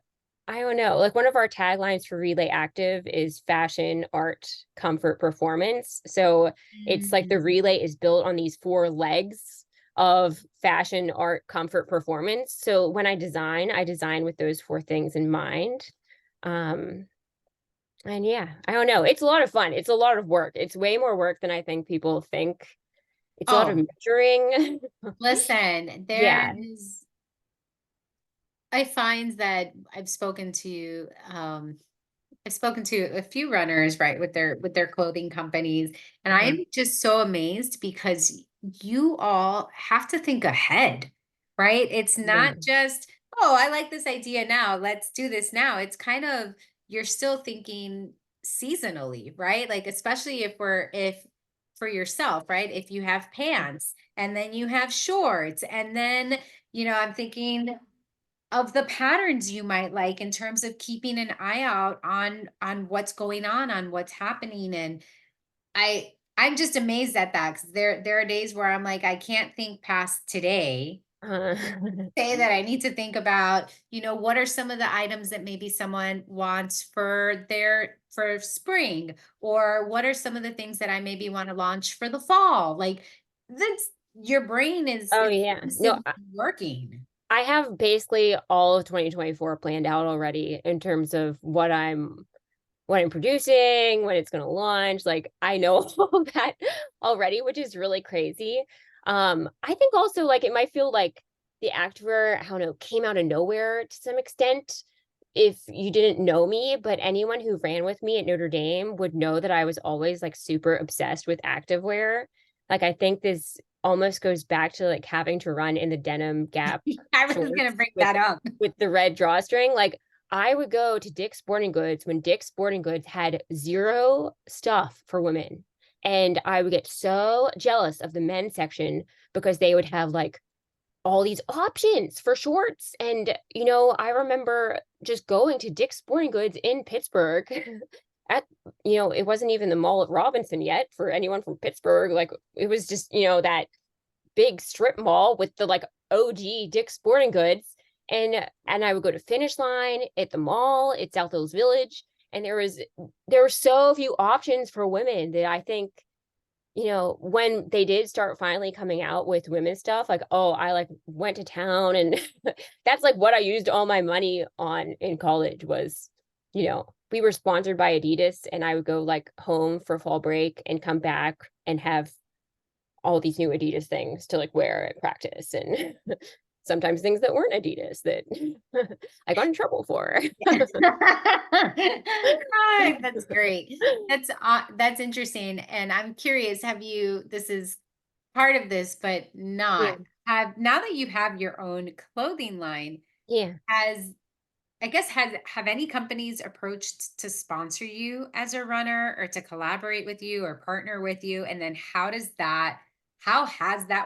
I don't know. Like one of our taglines for Relay Active is fashion, art, comfort, performance. So it's like the Mm. relay is built on these four legs of fashion, art, comfort, performance. So when I design with those four things in mind. Um, and yeah, I don't know. It's a lot of fun. It's a lot of work. It's way more work than I think people think. It's a lot of Oh, measuring. listen, Yeah. I find that I've spoken to a few runners, right, with their clothing companies, and I Uh-huh. am just so amazed because you all have to think ahead, right? It's Yeah. not just, oh, I like this idea now, let's do this now. It's kind of you're still thinking seasonally, right? Like especially if for yourself, right? If you have pants and then you have shorts and then, I'm thinking of the patterns you might like in terms of keeping an eye out on what's going on what's happening. And I'm just amazed at that because there are days where I'm like, I can't think past today. Uh, Say that I need to think about, what are some of the items that maybe someone wants for spring, or what are some of the things that I maybe want to launch for the fall. Like that's your brain oh is yeah. No, constantly working. I have basically all of 2024 planned out already in terms of what I'm producing, when it's going to launch. Like I know all of that already, which is really crazy. I think also like it might feel like the activewear, I don't know, came out of nowhere to some extent if you didn't know me, but anyone who ran with me at Notre Dame would know that I was always like super obsessed with activewear. Like I think this almost goes back to like having to run in the denim Gap I was shorts gonna bring with that up. the red drawstring. Like I would go to Dick's Sporting Goods when Dick's Sporting Goods had zero stuff for women. And I would get so jealous of the men's section because they would have like all these options for shorts. And, I remember just going to Dick's Sporting Goods in Pittsburgh at, it wasn't even the mall at Robinson yet for anyone from Pittsburgh. Like it was just, that big strip mall with the like OG Dick's Sporting Goods. And I would go to Finish Line at the mall at South Hills Village. And there were so few options for women that I think, when they did start finally coming out with women's stuff, like, oh, I like went to town and that's like what I used all my money on in college was, we were sponsored by Adidas, and I would go like home for fall break and come back and have all these new Adidas things to like wear at practice, and sometimes things that weren't Adidas that I got in trouble for. Ah, that's great. That's interesting. And I'm curious, have you, this is part of this, but Yeah. not have, now that you have your own clothing line, Yeah. has, I guess, have any companies approached to sponsor you as a runner or to collaborate with you or partner with you? And then how has that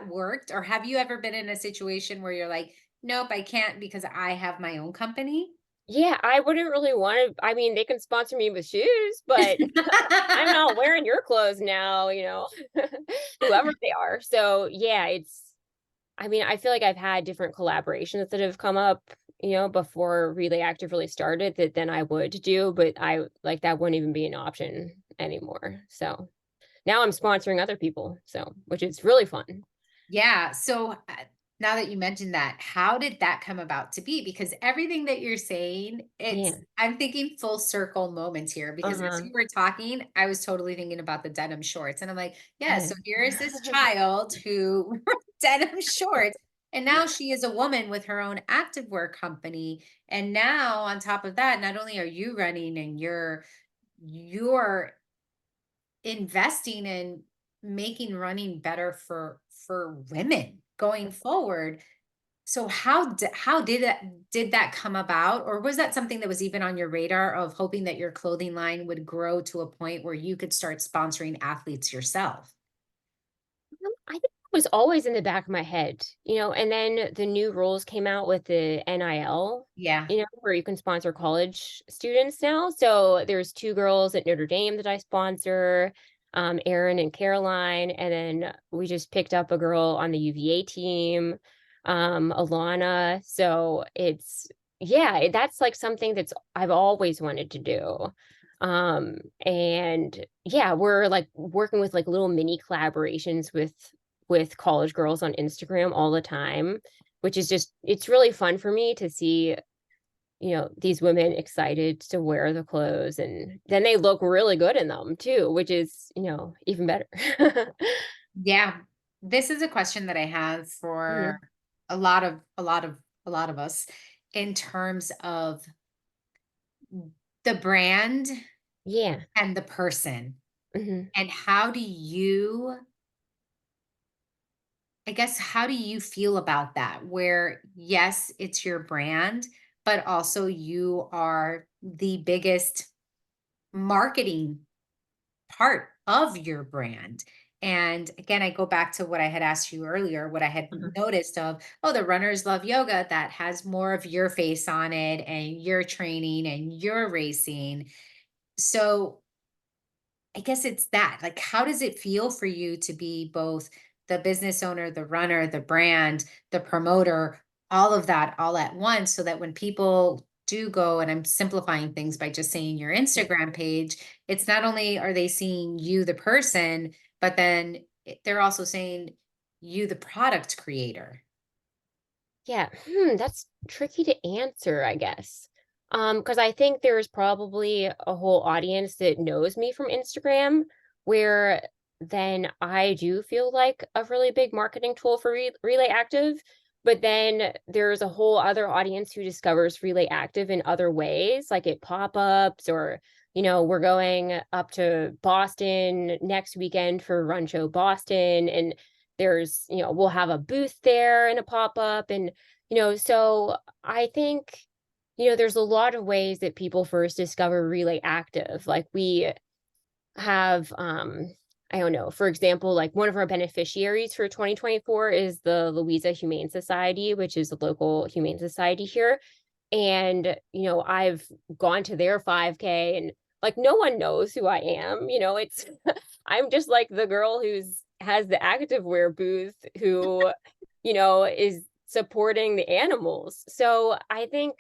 worked? Or have you ever been in a situation where you're like, nope, I can't because I have my own company? Yeah, I wouldn't really want to. I mean, they can sponsor me with shoes, but I'm not wearing your clothes now, whoever they are. So, yeah, I mean, I feel like I've had different collaborations that have come up, before Relay Active really started that then I would do, but I like that wouldn't even be an option anymore. So now I'm sponsoring other people, so which is really fun. Yeah. So now that you mentioned that, how did that come about to be? Because everything that you're saying, Yeah. I'm thinking full circle moments here because as Uh-huh. you were talking, I was totally thinking about the denim shorts. And I'm like, yeah, Yeah. so here is this child who denim shorts. And now she is a woman with her own activewear company. And now on top of that, not only are you running and you're investing in making running better for women going forward. So how did that come about, or was that something that was even on your radar of hoping that your clothing line would grow to a point where you could start sponsoring athletes yourself? I think it was always in the back of my head, and then the new rules came out with the NIL, Yeah. where you can sponsor college students now. So there's two girls at Notre Dame that I sponsor, Erin and Caroline, and then we just picked up a girl on the UVA team, Alana. So yeah, that's like something that's I've always wanted to do. And yeah, we're like working with like little mini collaborations with college girls on Instagram all the time, which is just it's really fun for me to see, these women excited to wear the clothes, and then they look really good in them too, which is, even better. Yeah. This is a question that I have Mhm. for a lot of us in terms of the brand Yeah. and the person. Mhm. And how do you feel about that? Where, yes, it's your brand, but also you are the biggest marketing part of your brand. And again, I go back to what I had asked you earlier, what I had Uh-huh. noticed of, oh, the runners love yoga that has more of your face on it and your training and your racing. So I guess it's that. Like, how does it feel for you to be both the business owner, the runner, the brand, the promoter, all of that all at once, so that when people do go, and I'm simplifying things by just saying your Instagram page, it's not only are they seeing you, the person, but then they're also saying you, the product creator. Yeah, that's tricky to answer, I guess. Because I think there's probably a whole audience that knows me from Instagram, where then I do feel like a really big marketing tool for Relay Active. But then there's a whole other audience who discovers Relay Active in other ways, like at pop-ups, or, we're going up to Boston next weekend for Run Show Boston, and we'll have a booth there and a pop-up, and so I think, there's a lot of ways that people first discover Relay Active. Like we have, I don't know, for example, like one of our beneficiaries for 2024 is the Louisa Humane Society, which is a local humane society here. And, I've gone to their 5K, and like no one knows who I am. It's I'm just like the girl who's has the activewear booth who, is supporting the animals. So I think,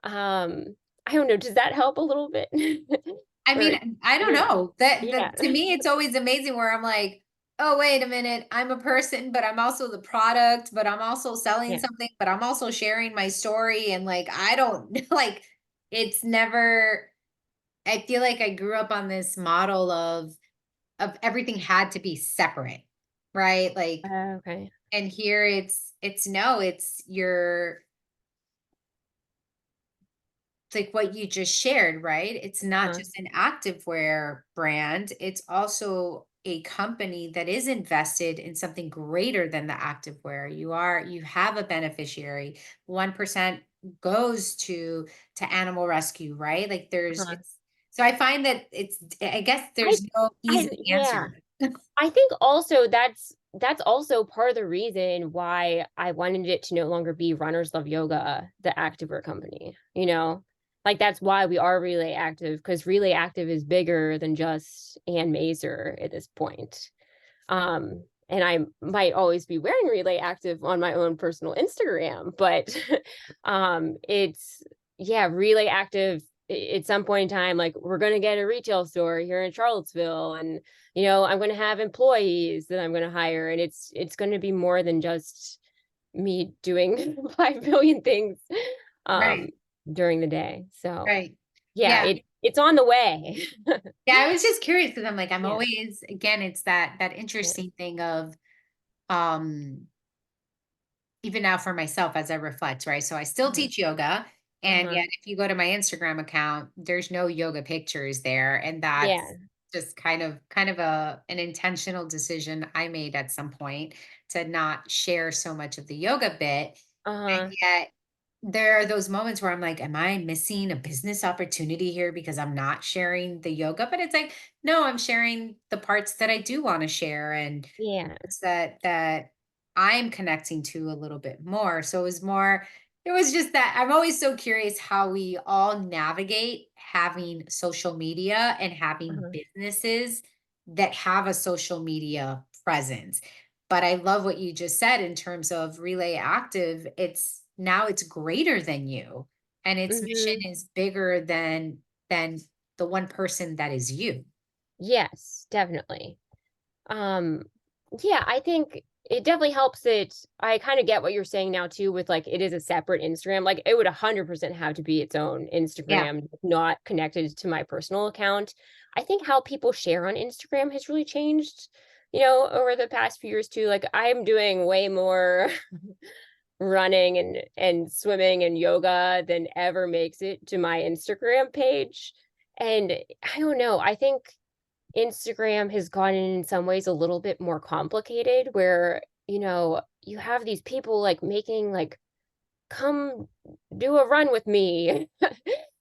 I don't know, does that help a little bit? I Or mean, I don't yeah, know. yeah, To me, it's always amazing where I'm like, oh, wait a minute, I'm a person, but I'm also the product, but I'm also selling yeah, something, but I'm also sharing my story. And like, I don't like it's never, I feel like I grew up on this model of everything had to be separate, right? Like, Okay. and here it's no, it's like what you just shared, right? It's not Uh-huh. just an activewear brand, it's also a company that is invested in something greater than the activewear. You have a beneficiary. 1% goes to animal rescue, right? Like there's Uh-huh. it's so I find that I guess I there's no easy yeah. answer. I think also that's also part of the reason why I wanted it to no longer be Runners Love Yoga, the activewear company, you know? Like that's why we are Relay Active, because Relay Active is bigger than just Ann Mazur at this point. And I might always be wearing Relay Active on my own personal Instagram, but it's yeah, Relay Active at some point in time, like we're gonna get a retail store here in Charlottesville, and I'm gonna have employees that I'm gonna hire, and it's gonna be more than just me doing 5 million things um Right. during the day. So Right. yeah, Yeah. it's on the way. Yeah, I was just curious because I'm like, I'm Yeah, always, again, it's that yeah, interesting thing of um even now for myself as I reflect, right? So I still uh-huh, teach yoga. And uh-huh, yet, if you go to my Instagram account, there's no yoga pictures there. And that's yeah, just kind of an intentional decision I made at some point to not share so much of the yoga bit. And uh-huh, yet there are those moments where I'm like, am I missing a business opportunity here because I'm not sharing the yoga? But it's like, no, I'm sharing the parts that I do want to share and yeah, parts that I'm connecting to a little bit more. So it was just that I'm always so curious how we all navigate having social media and having uh-huh, businesses that have a social media presence. But I love what you just said in terms of Relay Active. It's greater than you, and its mission mhm. is bigger than the one person that is you. Yes, definitely. Um, yeah, I think it definitely helps it. I kind of get what you're saying now too, with like it is a separate Instagram. Like it would 100% have to be its own Yeah. Instagram, not connected to my personal account. I think how people share on Instagram has really changed, over the past few years too. Like I'm doing way more running and swimming and yoga than ever makes it to my Instagram page. And I don't know, I think Instagram has gotten in some ways a little bit more complicated where, you have these people like making like, come do a run with me.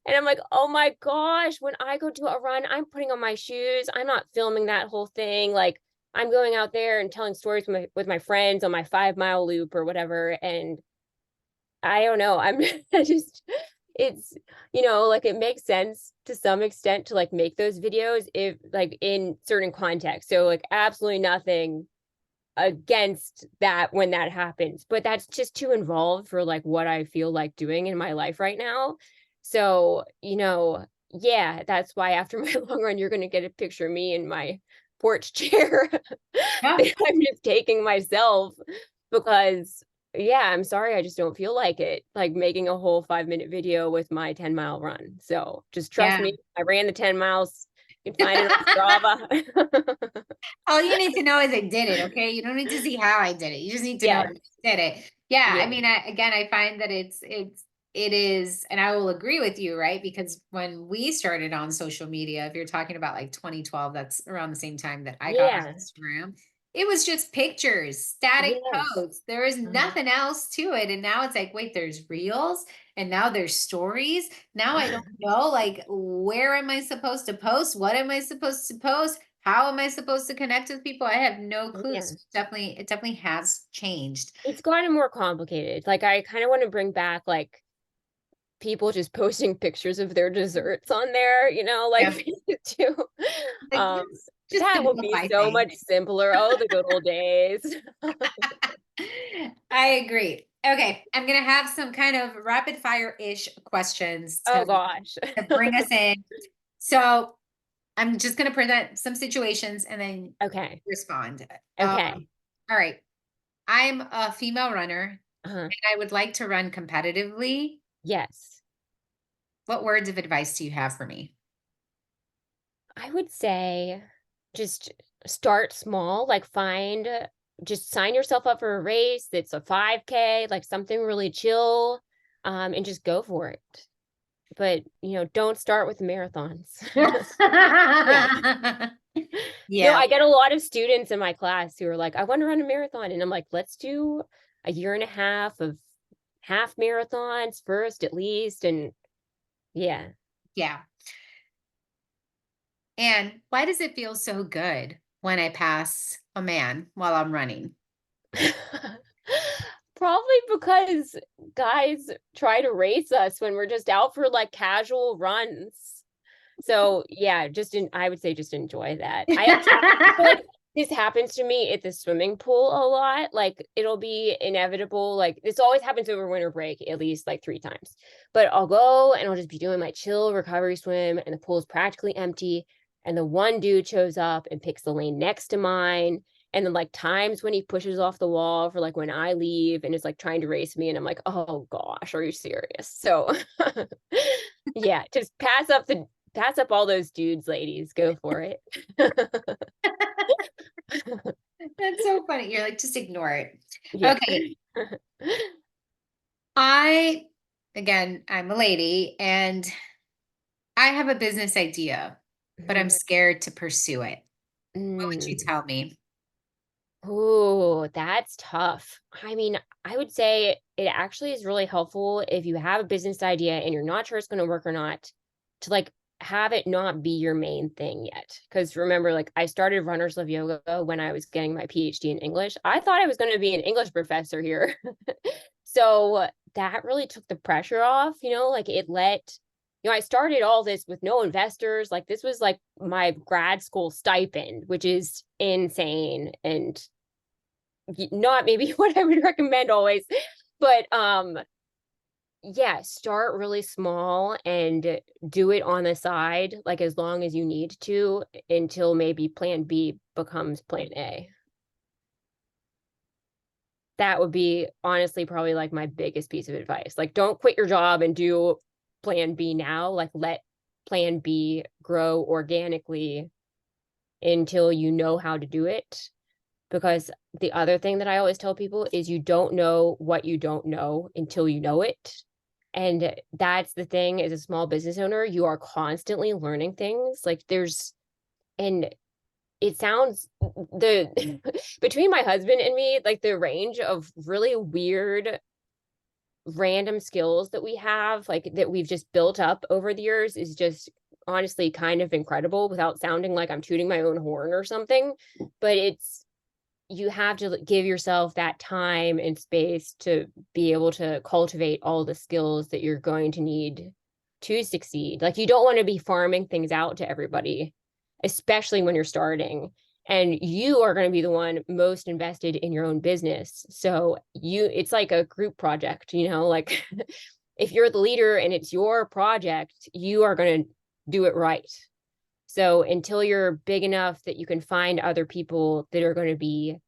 And I'm like, oh my gosh, when I go do a run, I'm putting on my shoes. I'm not filming that whole thing. Like I'm going out there and telling stories with my friends on my 5 mile loop or whatever. And I don't know. I'm I just it's like it makes sense to some extent to like make those videos if like in certain contexts. So like absolutely nothing against that when that happens, but that's just too involved for like what I feel like doing in my life right now. So, yeah, that's why after my long run you're going to get a picture of me in my porch chair Yeah. that I'm just taking myself because yeah, I'm sorry, I just don't feel like it, like making a whole 5-minute video with my 10-mile run. So just trust Yeah. me, I ran the 10 miles. You can find it on Strava. All you need to know is I did it, okay? You don't need to see how I did it. You just need to know I Yes. did it. Yeah, I Yeah. mean, again, I find that it is, and I will agree with you, right? Because when we started on social media, if you're talking about like 2012, that's around the same time that I got on Yeah. Instagram. It was just pictures, static Yes. posts. There was Mhm. nothing else to it. And now it's like, wait, there's reels and now there's stories. Now I don't know, like, where am I supposed to post? What am I supposed to post? How am I supposed to connect with people? I have no clue. Yeah. So it definitely has changed. It's gotten more complicated. Like I kind of want to bring back like people just posting pictures of their desserts on there, like Yeah. we used to. Like Um, just that would be simplify so things. much simpler. Oh, the good old days. I agree. Okay, I'm gonna have some kind of rapid fire-ish questions Oh gosh. to bring us in. So I'm just gonna present some situations and then Okay. respond. Okay. All right. I'm a female runner Uh-huh. and I would like to run competitively. Yes. What words of advice do you have for me? I would say just start small, like just sign yourself up for a race that's a 5K, like something really chill, and just go for it. But, don't start with the marathons. Yeah. No, Yeah. I get a lot of students in my class who are like, I want to run a marathon. And I'm like, let's do a year and a half of half marathons first, at least. And yeah. Yeah. And why does it feel so good when I pass a man while I'm running? Probably because guys try to race us when we're just out for like casual runs. So yeah, I would say just enjoy that. I actually feel like this happens to me at the swimming pool a lot. Like it'll be inevitable. Like this always happens over winter break, at least like 3 times. But I'll go and I'll just be doing my chill recovery swim and the pool is practically empty. And the one dude shows up and picks the lane next to mine. And then like times when he pushes off the wall for like when I leave and is like trying to race me and I'm like, oh gosh, are you serious? So yeah, just pass up all those dudes, ladies. Go for it. That's so funny. You're like, just ignore it. Yeah. Okay. I'm a lady and I have a business idea, but I'm Mhm. scared to pursue it. What would you Mm. tell me? Ooh, that's tough. I mean, I would say it actually is really helpful if you have a business idea and you're not sure it's going to work or not, to like have it not be your main thing yet. Because remember, like I started Runners Love Yoga when I was getting my PhD in English. I thought I was going to be an English professor here. So that really took the pressure off, like I started all this with no investors. Like this was like my grad school stipend, which is insane and not maybe what I would recommend always. But yeah, start really small and do it on the side like as long as you need to until maybe plan B becomes plan A. That would be honestly probably like my biggest piece of advice. Like don't quit your job and do plan B now. Like let plan B grow organically until you know how to do it. Because the other thing that I always tell people is you don't know what you don't know until you know it. And that's the thing as a small business owner, you are constantly learning things. And it sounds the between my husband and me, like the range of really weird random skills that we have, like that we've just built up over the years is just honestly kind of incredible without sounding like I'm tooting my own horn or something. But you have to give yourself that time and space to be able to cultivate all the skills that you're going to need to succeed. Like you don't want to be farming things out to everybody, especially when you're starting. And you are going to be the one most invested in your own business. So it's like a group project, like if you're the leader and it's your project, you are going to do it right. So until you're big enough that you can find other people that are going to be,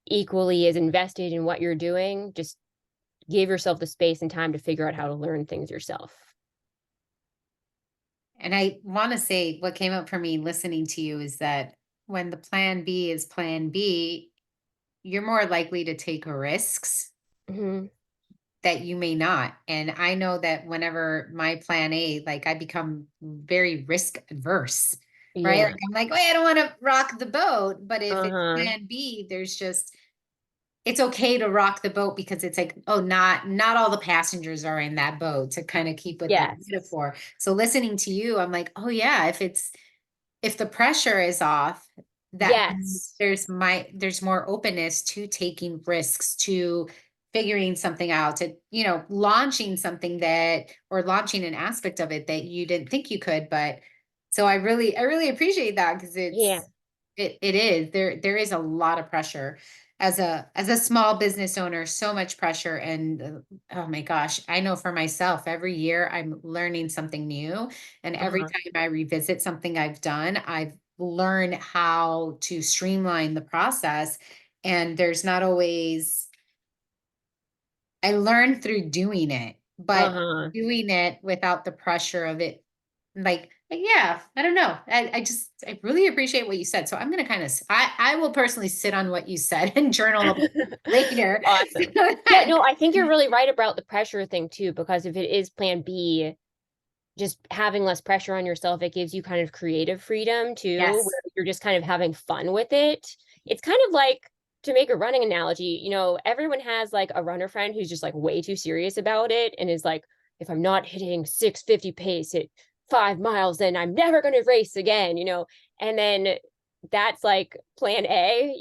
equally as invested in what you're doing, just give yourself the space and time to figure out how to learn things yourself. And I want to say what came up for me listening to you is that when the plan B is plan B, you're more likely to take risks Mm-hmm. that you may not. And I know that whenever my plan A, like I become very risk adverse, right? Like Yeah. I'm like, wait, I don't want to rock the boat. But if it's Uh-huh. plan B, it's okay to rock the boat because it's like, oh, not all the passengers are in that boat, to kind of keep with that Yes. metaphor. So listening to you, I'm like, oh yeah, if the pressure is off, that means Yes. there's more openness to taking risks, to figuring something out, to launching something or launching an aspect of it that you didn't think you could. But so I really appreciate that, because Yeah. it is there is a lot of pressure as a small business owner, so much pressure. And oh my gosh, I know for myself, every year I'm learning something new, and every Uh-huh. time I revisit something I've done, I've learned how to streamline the process. And there's not always I learned through doing it, but Uh-huh. doing it without the pressure of it Like, yeah, I don't know. I really appreciate what you said. So I'm going to I will personally sit on what you said and journal about it later. Awesome. Yeah, no, I think you're really right about the pressure thing too, because if it is plan B, just having less pressure on yourself, it gives you kind of creative freedom too, Yes. where you're just kind of having fun with it. It's kind of like, to make a running analogy, everyone has like a runner friend who's just like way too serious about it and is like, if I'm not hitting 650 pace at 5 miles, then I'm never going to race again. And then that's like plan A,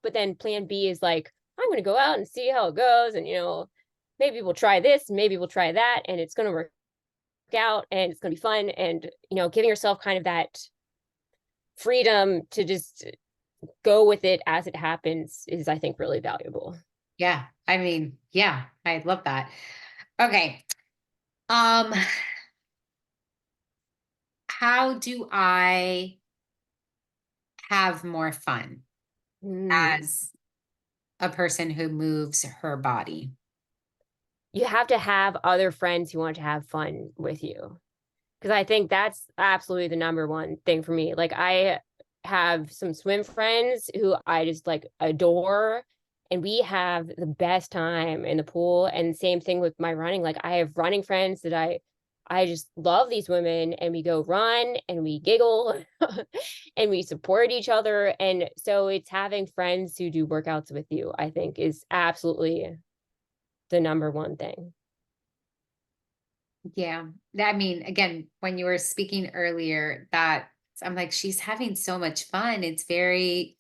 but then plan B is like, I'm going to go out and see how it goes. And, maybe we'll try this, maybe we'll try that, and it's going to work out and it's going to be fun. And, giving yourself kind of that freedom to just go with it as it happens is, I think, really valuable. Yeah. I mean, yeah, I love that. Okay. Um, how do I have more fun Mm. as a person who moves her body? You have to have other friends who want to have fun with you. Because I think that's absolutely the number one thing for me. Like, I have some swim friends who I just like adore, and we have the best time in the pool. And same thing with my running. Like, I have running friends that I just love these women, and we go run and we giggle and we support each other. And so it's having friends who do workouts with you, I think, is absolutely the number one thing. Yeah. I mean, again, when you were speaking earlier, that I'm like, she's having so much fun. It's very,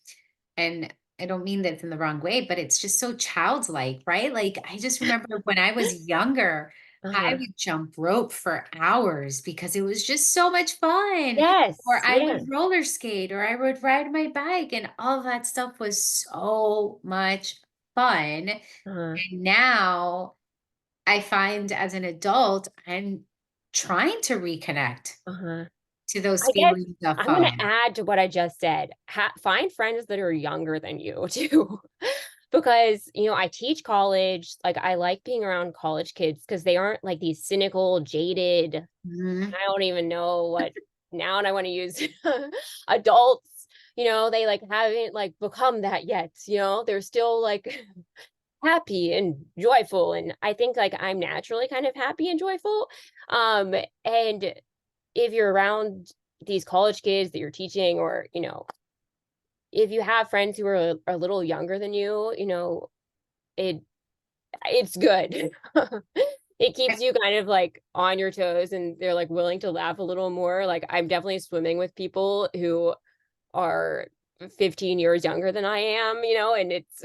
and I don't mean that in the wrong way, but it's just so childlike, right? Like, I just remember when I was younger, I Uh-huh. would jump rope for hours because it was just so much fun. Or Yes. I Yeah. would roller skate, or I would ride my bike, and all of that stuff was so much fun. Uh-huh. And now, I find as an adult, I'm trying to reconnect Uh-huh. to those I guess feelings of I'm gonna fun. add to what I just said. Find friends that are younger than you too. Because, I teach college, like, I like being around college kids because they aren't like these cynical, jaded, Mhm. I don't even know what noun I wanna use, adults. They, like, haven't, like, become that yet. They're still, like, happy and joyful, and I think, like, I'm naturally kind of happy and joyful. And if you're around these college kids that you're teaching, or, if you have friends who are a little younger than you, it it's good. It Yeah, keeps you kind of, like, on your toes, and they're, like, willing to laugh a little more. Like, I'm definitely swimming with people who are 15 years younger than I am, and it's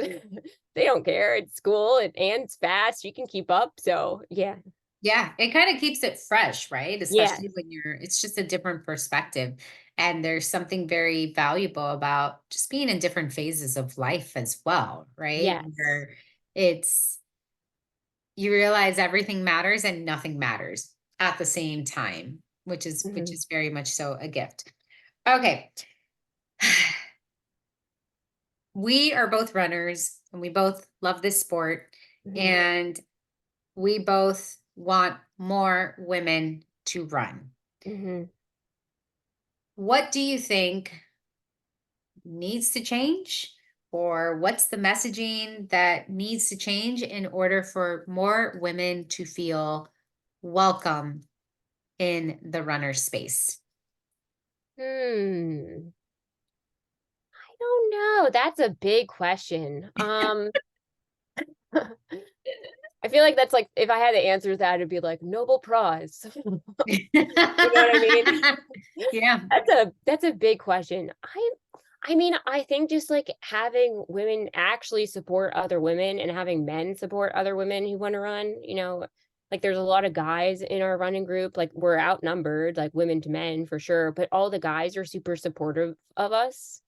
they don't care. It's school, and it's fast. You can keep up. So, yeah. yeah, it kinda keeps it fresh, right? Yes. Especially when it's just a different perspective, and there's something very valuable about just being in different phases of life as well, right? Yes. Where it's you realize everything matters and nothing matters at the same time, which Mhm. is very much so a gift. Okay. We are both runners and we both love this sport, Mhm. and we both want more women to run. Mhm. What do you think needs to change, or what's the messaging that needs to change in order for more women to feel welcome in the runner space? Hmm. I don't know. That's a big question. I feel like that's like, if I had to answer that, it'd be like Nobel Prize. You know what I mean? Yeah. That's a big question. I mean, I think just like having women actually support other women and having men support other women who want to run. Like, there's a lot of guys in our running group, like, we're outnumbered, like, women to men for sure, but all the guys are super supportive of us.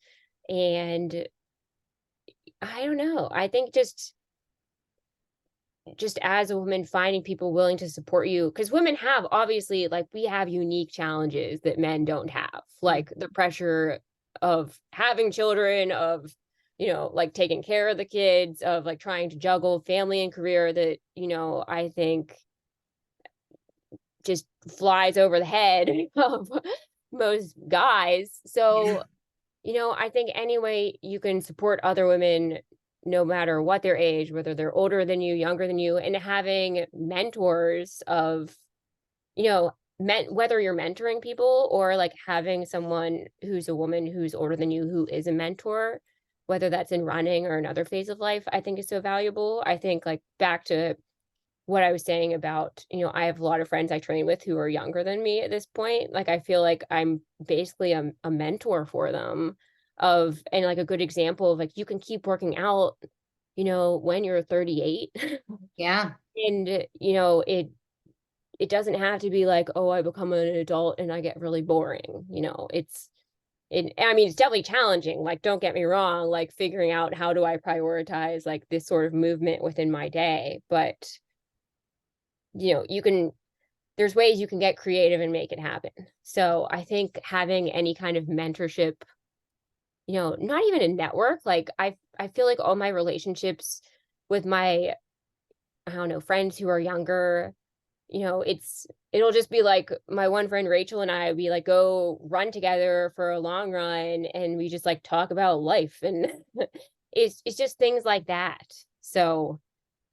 And I don't know. I think just as a woman, finding people willing to support you, because women have, obviously, like, we have unique challenges that men don't have, like the pressure of having children, of like, taking care of the kids, of like trying to juggle family and career, that I think just flies over the head of most guys. Yeah. So, I think any way you can support other women, no matter what their age, whether they're older than you, younger than you, and having mentors of, whether you're mentoring people or like having someone who's a woman who's older than you who is a mentor, whether that's in running or another phase of life, I think is so valuable. I think like back to what I was saying about, I have a lot of friends I train with who are younger than me at this point. Like I feel like I'm basically a mentor for them and like a good example of like you can keep working out, when you're 38. Yeah. And it doesn't have to be like, oh, I become an adult and I get really boring. I mean, it's definitely challenging. Like, don't get me wrong, like figuring out how do I prioritize like this sort of movement within my day. But, there's ways you can get creative and make it happen. So I think having any kind of mentorship, not even a network, like I feel like all my relationships with my, I don't know, friends who are younger, it'll just be like my one friend Rachel and we like go run together for a long run and we just like talk about life and it's just things like that. So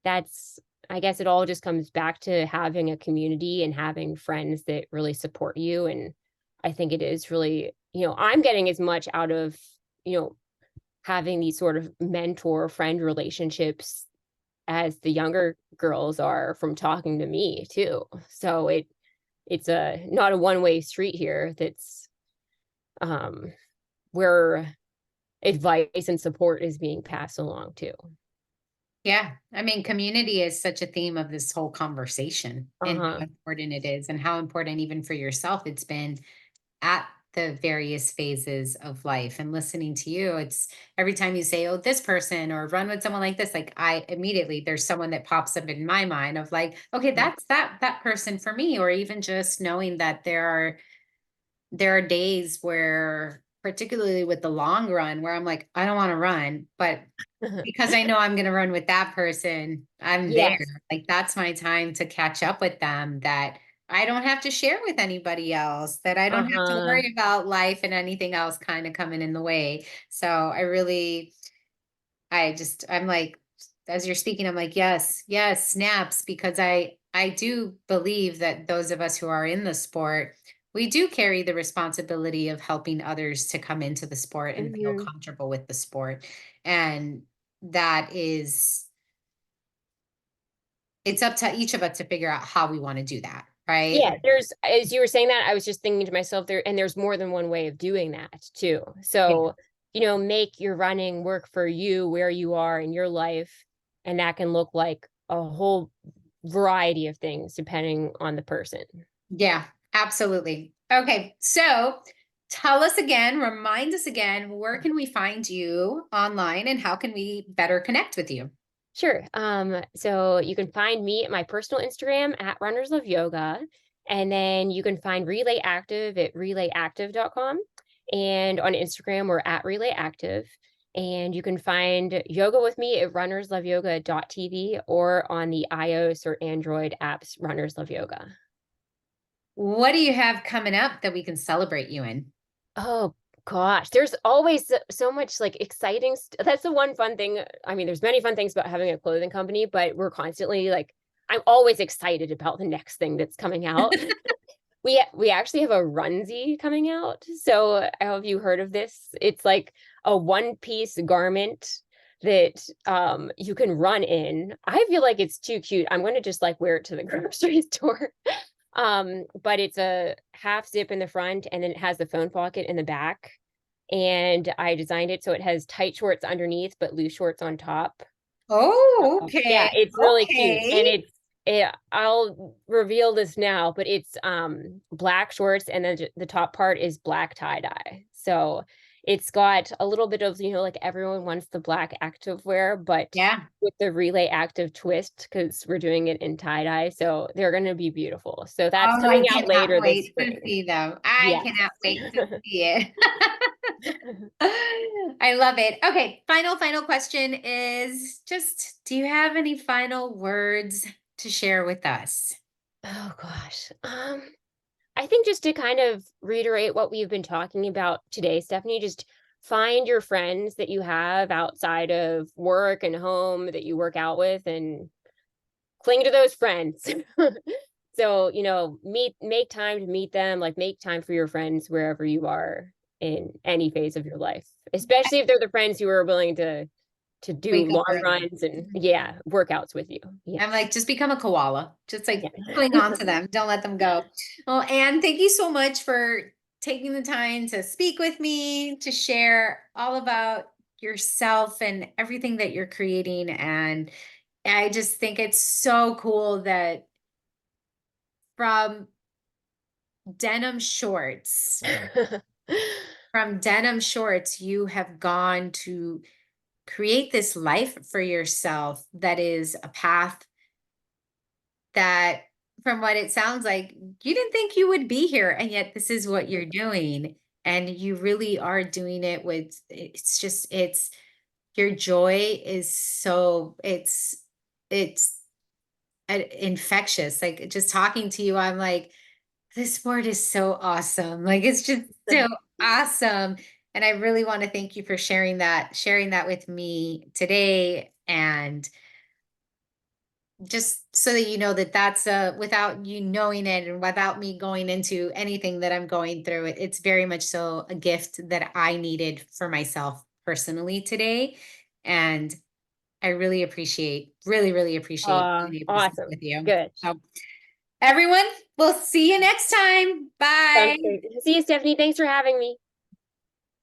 that's I guess it all just comes back to having a community and having friends that really support you. And I think it is really, I'm getting as much out of, you know, having these sort of mentor friend relationships as the younger girls are from talking to me too. So it's a not a one-way street here. That's um where advice and support is being passed along too. Yeah. I mean, community is such a theme of this whole conversation and Uh-huh. how important it is and how important even for yourself it's been at the various phases of life. And listening to you, it's every time you say, oh, this person or run with someone like this, like I immediately there's someone that pops up in my mind of like, okay, that's that person for me. Or even just knowing that there are days where, particularly with the long run, where I'm like, I don't want to run, but because I know I'm going to run with that person, I'm there. Yes. Like that's my time to catch up with them, that I don't have to share with anybody else, that I don't have to Uh-huh. worry about life and anything else kind of coming in the way. So I'm like, as you're speaking, I'm like, yes, yes, snaps, because I do believe that those of us who are in the sport, we do carry the responsibility of helping others to come into the sport and feel Mhm. comfortable with the sport. And that is, it's up to each of us to figure out how we want to do that, right? Yeah, as you were saying that, I was just thinking to myself and there's more than one way of doing that too. Yeah. So, make your running work for you where you are in your life. And that can look like a whole variety of things depending on the person. Yeah, absolutely. Okay, so tell us again, remind us again, where can we find you online and how can we better connect with you? Sure. So you can find me at my personal Instagram at Runners Love Yoga. And then you can find Relay Active at relayactive.com. And on Instagram, we're at Relay Active. And you can find yoga with me at runnersloveyoga.tv or on the iOS or Android apps Runners Love Yoga. What do you have coming up that we can celebrate you in? Oh gosh, there's always so much like exciting that's the one fun thing. I mean, there's many fun things about having a clothing company, but we're constantly like I'm always excited about the next thing that's coming out. We actually have a onesie coming out. So, have you heard of this? It's like a one-piece garment that you can run in. I feel like it's too cute. I'm going to just like wear it to the grocery store. But it's a half zip in the front and then it has the phone pocket in the back. And I designed it so it has tight shorts underneath but loose shorts on top. Oh, Yeah, okay. it's really cute. And Okay. I'll reveal this now, but it's black shorts and then the top part is black tie-dye. So it's got a little bit of, like everyone wants the black active wear, but Yeah. with the relay active twist because we're doing it in tie-dye. So they're gonna be beautiful. So that's Oh, I coming out cannot later this wait to spring. see them. I Yes. cannot wait to see it. I love it. Okay, final question is just, do you have any final words to share with us? Oh gosh. I think just to kind of reiterate what we've been talking about today, Stephanie, just find your friends that you have outside of work and home that you work out with and cling to those friends. So, make time to meet them, like make time for your friends wherever you are in any phase of your life, especially if they're the friends who are willing to do Wake up long early. runs and yeah, workouts with you. I'm Yes. like, just become a koala. Just like Yeah. cling on to them. Don't let them go. Well, Anne, thank you so much for taking the time to speak with me, to share all about yourself and everything that you're creating. And I just think it's so cool that from denim shorts, from denim shorts, you have gone to create this life for yourself that is a path that, from what it sounds like, you didn't think you would be here, and yet this is what you're doing. And you really are doing it with, it's just, it's, your joy is so, it's infectious. Like just talking to you, I'm like, this sport is so awesome. Like it's just so awesome. And I really want to thank you for sharing that with me today. And just so that you know that that's without you knowing it and without me going into anything that I'm going through, it's very much so a gift that I needed for myself personally today. And I really appreciate being able to speak Awesome. with you. Good. So everyone, we'll see you next time. Sounds Bye. great. See you, Stephanie. Thanks for having me.